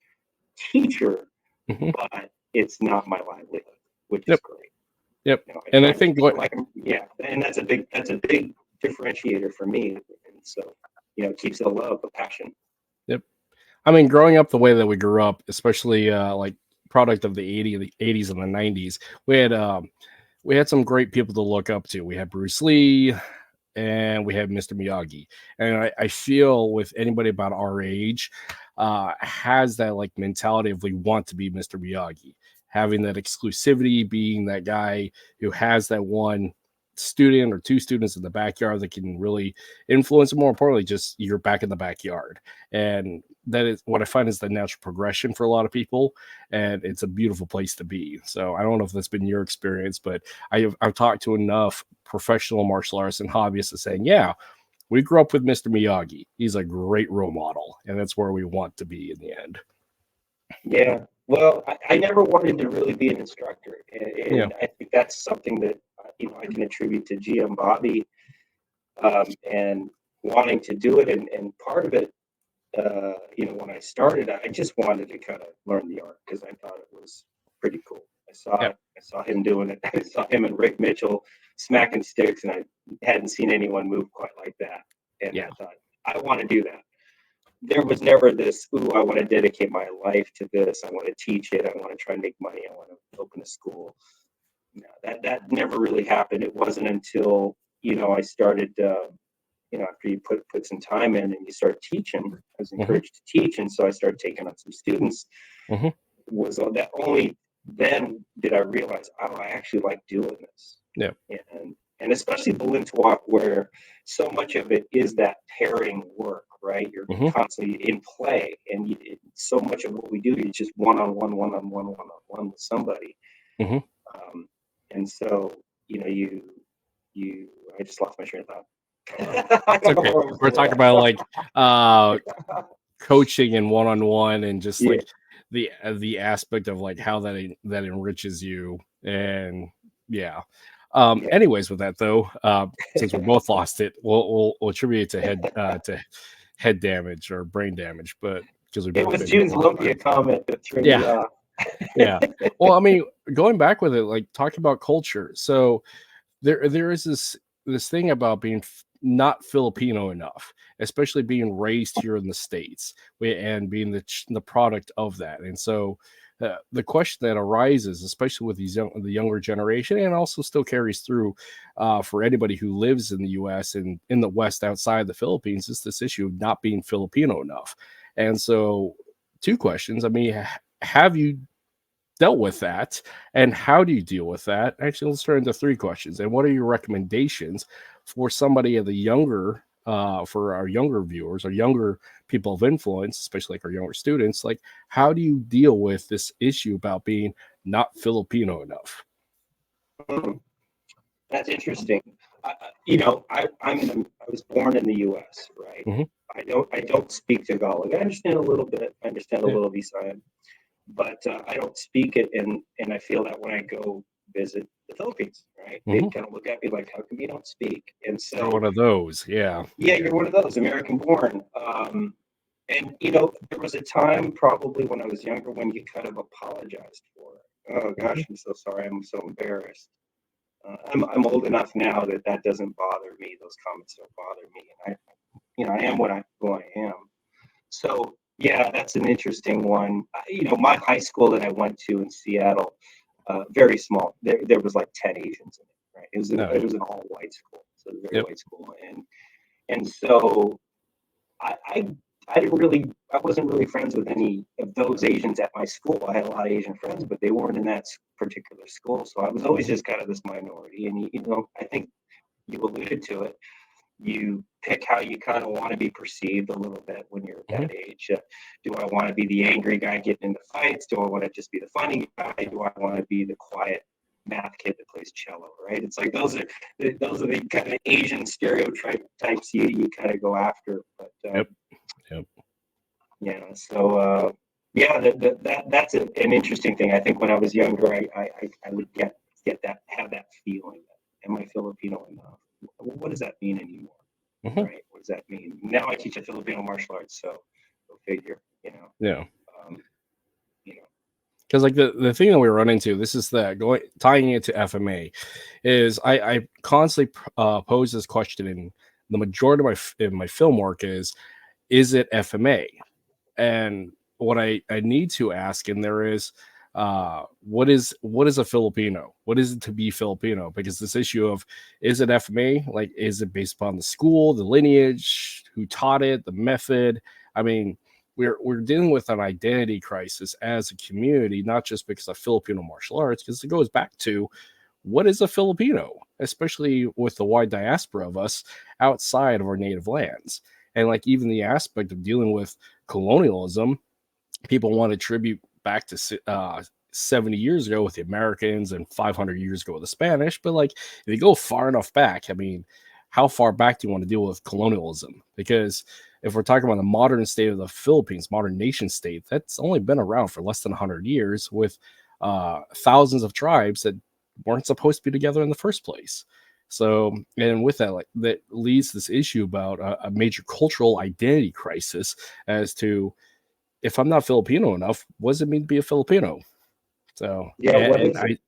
teacher, but it's not my livelihood, which is great. Yep. I And try I to think feel and that's a big differentiator for me. And so, it keeps the love, the passion. Yep. I mean, growing up the way that we grew up, especially like product of the 80s and the 90s, we had some great people to look up to. We had Bruce Lee and we had Mr. Miyagi. And I feel with anybody about our age has that like mentality of we want to be Mr. Miyagi, having that exclusivity, being that guy who has that one student or two students in the backyard that can really influence, and more importantly, just you're back in the backyard. And that is what I find is the natural progression for a lot of people, and it's a beautiful place to be. So I don't know if that's been your experience, but I've talked to enough professional martial artists and hobbyists saying, yeah, we grew up with Mr. Miyagi. He's a great role model, and that's where we want to be in the end. Yeah. Well, I never wanted to really be an instructor, and I think that's something that I can attribute to GM Bobby and wanting to do it, and part of it, when I started, I just wanted to kind of learn the art because I thought it was pretty cool. I saw him doing it. I saw him and Rick Mitchell smacking sticks, and I hadn't seen anyone move quite like that. And I thought, I want to do that. There was never this, ooh, I want to dedicate my life to this. I want to teach it. I want to try and make money. I want to open a school. No, that never really happened. It wasn't until, I started, after you put some time in and you start teaching, I was encouraged to teach. And so I started taking on some students. Was that only then did I realize, oh, I actually like doing this. Yeah. And especially Balintawak, where so much of it is that pairing work, right? You're constantly in play, and so much of what we do is just one-on-one with somebody. And so, I just lost my train of thought. It's okay. We're talking about like coaching and one-on-one, and just like the aspect of like how that enriches you, and anyways, with that though, since we both lost it, we'll attribute it to head damage or brain damage, but because it was June's Olympia comment that threw me off. Well, I mean, going back with it, like talking about culture, so there is this thing about being not Filipino enough, especially being raised here in the States and being the product of that. And so the question that arises, especially with the younger generation, and also still carries through for anybody who lives in the U.S. and in the West outside the Philippines, is this issue of not being Filipino enough. And so, two questions. I mean, have you dealt with that, and how do you deal with that? Actually, let's turn into three questions. And what are your recommendations for somebody of the younger, for our younger viewers, our younger people of influence, especially like our younger students? Like, how do you deal with this issue about being not Filipino enough? That's interesting. I was born in the U.S., right? I don't speak Tagalog. I understand a little bit. I understand a little Visayan, but I don't speak it, and I feel that when I go visit the Philippines, right, they kind of look at me like, how come you don't speak? And so you're one of those, yeah, you're one of those, American born. And there was a time probably when I was younger when you kind of apologized for it. Oh gosh, I'm so sorry. I'm so embarrassed. I'm old enough now that doesn't bother me. Those comments don't bother me, and I am who I am. So yeah, that's an interesting one. My high school that I went to in Seattle, very small. There was like 10 Asians in it, right? It was an all white school, so it was a very white school, and so I wasn't really friends with any of those Asians at my school. I had a lot of Asian friends, but they weren't in that particular school. So I was always just kind of this minority. And, I think you alluded to it. You pick how you kind of want to be perceived a little bit when you're at that age. Do I want to be the angry guy getting into fights? Do I want to just be the funny guy? Do I want to be the quiet math kid that plays cello, right? It's like those are the kind of Asian stereotypes you kind of go after. But Yep. Yeah. So Yeah, that's an interesting thing. I think when I was younger, I would get that, have that feeling. Am I Filipino enough? What does that mean anymore? Mhm. Right? What does that mean? Now I teach a Filipino martial arts, so go figure. Yeah. Um, you know. Because like the thing that we run into, this is that going tying it to FMA, is I constantly pose this question in the majority of my film work is it FMA? And what I need to ask in there is what is a Filipino? What is it to be Filipino? Because this issue of is it FMA? Like, is it based upon the school, the lineage, who taught it, the method? I mean, we're dealing with an identity crisis as a community, not just because of Filipino martial arts, because it goes back to what is a Filipino, especially with the wide diaspora of us outside of our native lands. And like even the aspect of dealing with colonialism, people want to attribute back to 70 years ago with the Americans and 500 years ago with the Spanish. But like, if you go far enough back, I mean, how far back do you want to deal with colonialism? Because if we're talking about the modern state of the Philippines, modern nation state, that's only been around for less than 100 years with thousands of tribes that weren't supposed to be together in the first place. So, and with that, like that leads to this issue about a major cultural identity crisis as to if I'm not Filipino enough, what does it mean to be a Filipino? So, Yeah, what is it?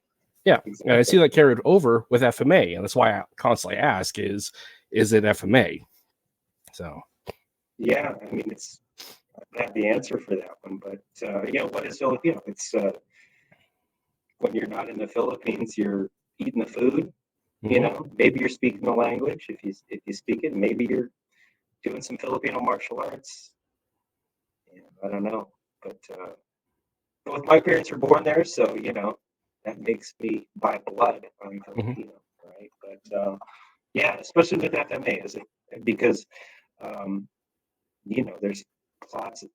yeah, and I see Exactly. that carried over with FMA, and that's why I constantly ask is it FMA? So, Yeah, I mean, I don't have the answer for that one, but what is Filipino? It's when you're not in the Philippines, you're eating the food. mhm, Maybe you're speaking the language. If you speak it, maybe you're doing some Filipino martial arts. I don't know, but both my parents were born there, so that makes me by blood I'm mhm, Filipino, right? But yeah, especially with FMA, is it because um, there's lots of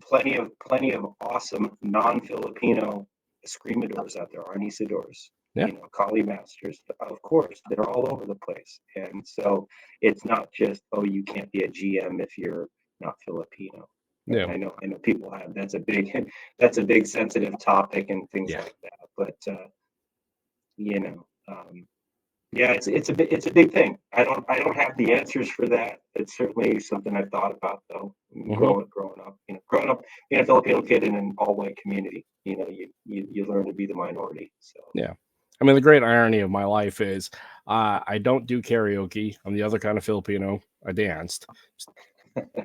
plenty of awesome non-Filipino escrimadors out there, arnisadors, yeah, Kali masters. Of course, they're all over the place, and so it's not just, oh, you can't be a GM if you're not Filipino. yeah, I know people have that's a big sensitive topic and things yeah. like that. But you know, um, yeah, it's a big thing. I don't have the answers for that. It's certainly something I've thought about though. Mhm. Growing up being a Filipino kid in an all white community, you learn to be the minority. So Yeah. I mean, the great irony of my life is I don't do karaoke. I'm the other kind of Filipino. I danced.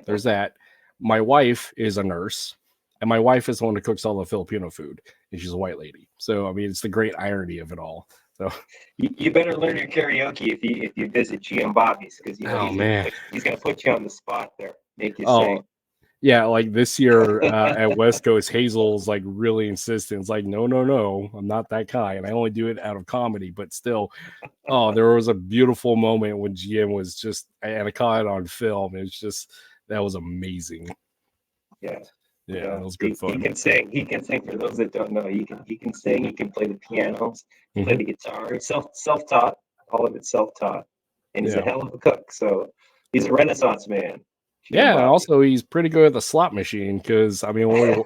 There's that. My wife is a nurse, and my wife is the one who cooks all the Filipino food, and she's a white lady. So, I mean, it's the great irony of it all. So, you better learn your karaoke if you visit GM Bobby's because oh man. he's gonna put you on the spot there, make you Oh, sing. yeah. Like this year at West Coast, Hazel's like really insistent. It's like, no, no, no, I'm not that kind. I only do it out of comedy, but still, oh, there was a beautiful moment when GM was just, and I caught it on film. It's just, that was amazing. Yeah. Yeah, Yeah, it was good he fun. can sing. He can sing. For those that don't know, he can sing. He can play the piano, play Hmm. the guitar. He's self taught. All of it self taught, and he's a Yeah. hell of a cook. So he's a Renaissance man. GM Yeah, and Bobby. also he's pretty good at the slot machine because I mean when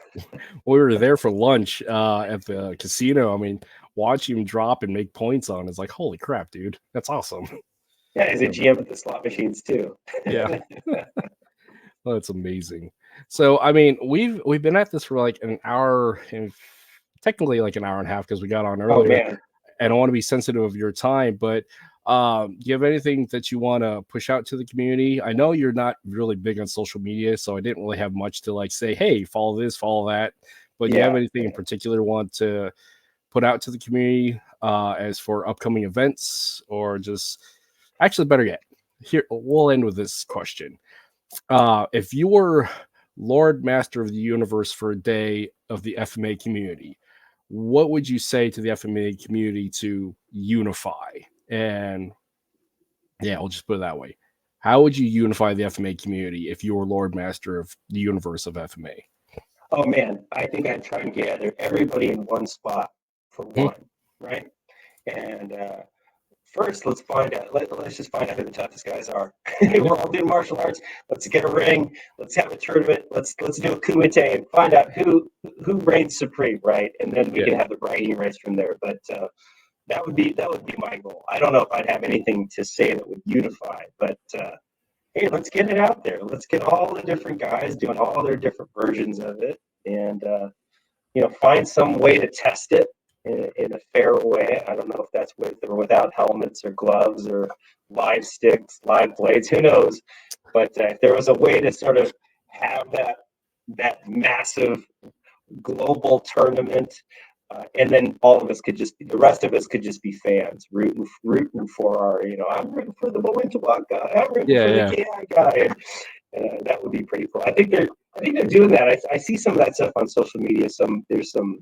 we were there for lunch at the casino, I mean watching him drop and make points on is like holy crap, dude, that's awesome. Yeah, he's a So, GM at the slot machines too. yeah, that's amazing. So I mean we've been at this for like an hour and technically like an hour and a half because we got on Oh earlier. man, And I want to be sensitive of your time, but do you have anything that you want to push out to the community? I know you're not really big on social media, so I didn't really have much to like say, hey, follow this, follow that. But do you have yeah, anything in particular you want to put out to the community as for upcoming events or just actually better yet, here we'll end with this question. If you were Lord Master of the Universe for a day of the FMA community, what would you say to the FMA community to unify? And yeah, I'll just put it that way. How would you unify the FMA community if you were Lord Master of the universe of FMA? Oh man, I think I'd try and gather everybody in one spot for Hmm. one, right? And first, let's find out. Let's just find out who the toughest guys are. We're all doing martial arts. Let's get a ring. Let's have a tournament. Let's do a kumite and find out who reigns supreme, right? And then we can have the bragging rights from there. But that would be my goal. I don't know if I'd have anything to say that would unify, but hey, let's get it out there. Let's get all the different guys doing all their different versions of it, and find some way to test it in a fair way. I don't know if that's with or without helmets or gloves or live sticks, live blades, who knows? But if there was a way to sort of have that massive global tournament, and then all of us the rest of us could just be fans, rooting for our, I'm rooting for the Balintawak guy, I'm rooting for the KI guy. That would be pretty cool. I think they're doing that. I see some of that stuff on social media. There's some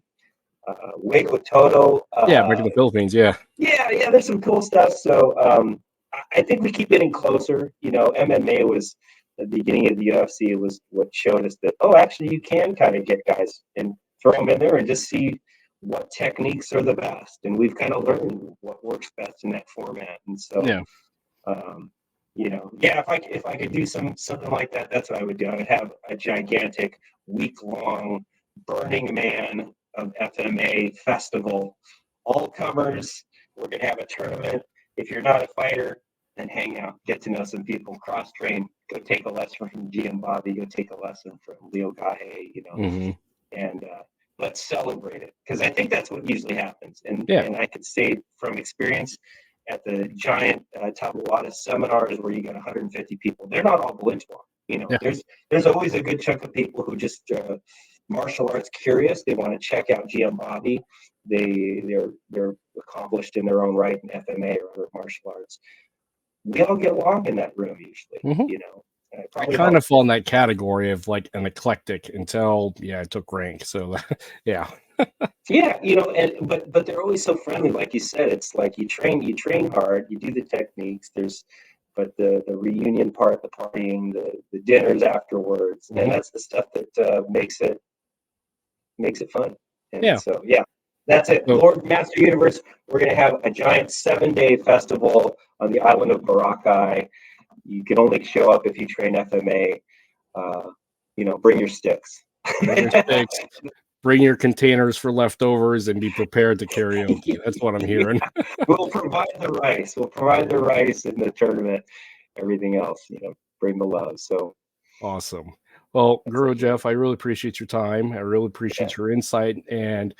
Waco Toto. Back in the Philippines. Yeah. There's some cool stuff. So I think we keep getting closer. MMA was at the beginning of the UFC. It was what showed us that actually you can kind of get guys and throw them in there and just see what techniques are the best. And we've kind of learned what works best in that format. And so if I could do something like that, that's what I would do. I would have a gigantic week-long Burning Man of FMA festival, all comers. We're gonna have a tournament. If you're not a fighter, then hang out, get to know some people, cross-train, go take a lesson from GM Bobby, go take a lesson from Leo Gahe, and let's celebrate it, because I think that's what usually happens. And I could say from experience, at the giant Taboada seminars where you got 150 people, they're not all Balintawak. There's always a good chunk of people who just martial arts curious. They want to check out GM Bobby. They're accomplished in their own right in FMA or other martial arts. We all get along in that room usually. I kind of fall in that category of like an eclectic until I took rank. So but they're always so friendly. Like you said, it's like you train hard, you do the techniques. But the reunion part, the partying, the dinners afterwards, and that's the stuff that makes it fun. And so that's it. Lord Master Universe, we're gonna have a giant 7-day festival on the island of Boracay. You can only show up if you train FMA. Bring your sticks. Bring your containers for leftovers and be prepared to karaoke. That's what I'm hearing. We'll provide the rice. We'll provide the rice in the tournament. Everything else, bring the love. So awesome. Well, Guro Jeff, I really appreciate your time. I really appreciate your insight and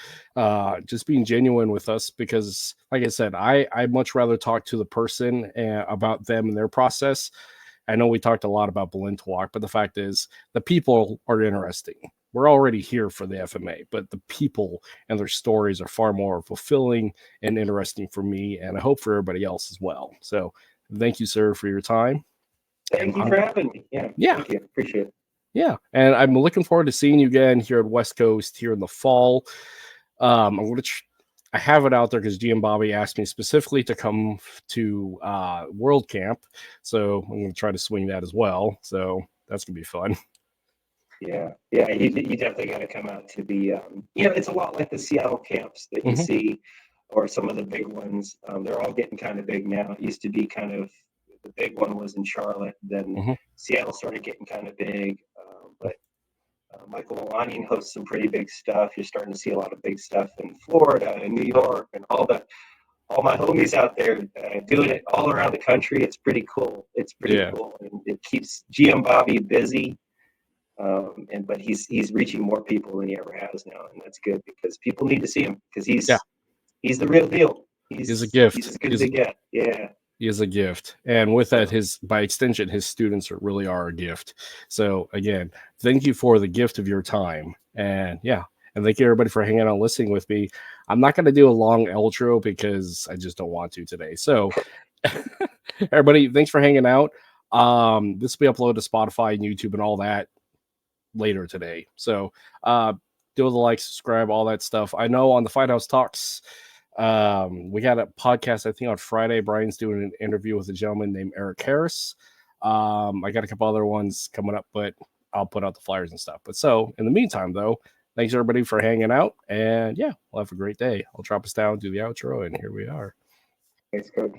just being genuine with us, because, like I said, I'd much rather talk to the person about them and their process. I know we talked a lot about Balintawak, but the fact is the people are interesting. We're already here for the FMA, but the people and their stories are far more fulfilling and interesting for me, and I hope for everybody else as well. So thank you, sir, for your time. Thank you for having me. Thank you. Appreciate it. Yeah, and I'm looking forward to seeing you again here at West Coast here in the fall. I'm going to I have it out there because GM Bobby asked me specifically to come to World Camp, so I'm going to try to swing that as well. So that's going to be fun. Yeah, you definitely got to come out to the, it's a lot like the Seattle camps that you see, or some of the big ones. They're all getting kind of big now. It used to be kind of, the big one was in Charlotte, then Seattle started getting kind of big. But Michael Milani hosts some pretty big stuff. You're starting to see a lot of big stuff in Florida and New York, and all my homies out there doing it all around the country. It's pretty cool. It's pretty cool, and it keeps GM Bobby busy. But he's reaching more people than he ever has now, and that's good because people need to see him, because he's the real deal. He's a gift. He's as good as they get. Yeah. He is a gift. And with that, by extension, his students really are a gift. So again, thank you for the gift of your time. And and thank you everybody for hanging out and listening with me. I'm not going to do a long outro because I just don't want to today. So everybody, thanks for hanging out. This will be uploaded to Spotify and YouTube and all that later today. So do the like, subscribe, all that stuff. I know on the Fight House Talks, we got a podcast, I think on Friday. Brian's doing an interview with a gentleman named Eric Harris. I got a couple other ones coming up, but I'll put out the flyers and stuff. But so in the meantime, though, thanks everybody for hanging out, and we'll have a great day. I'll drop us down, do the outro, and here we are. Thanks, Coach.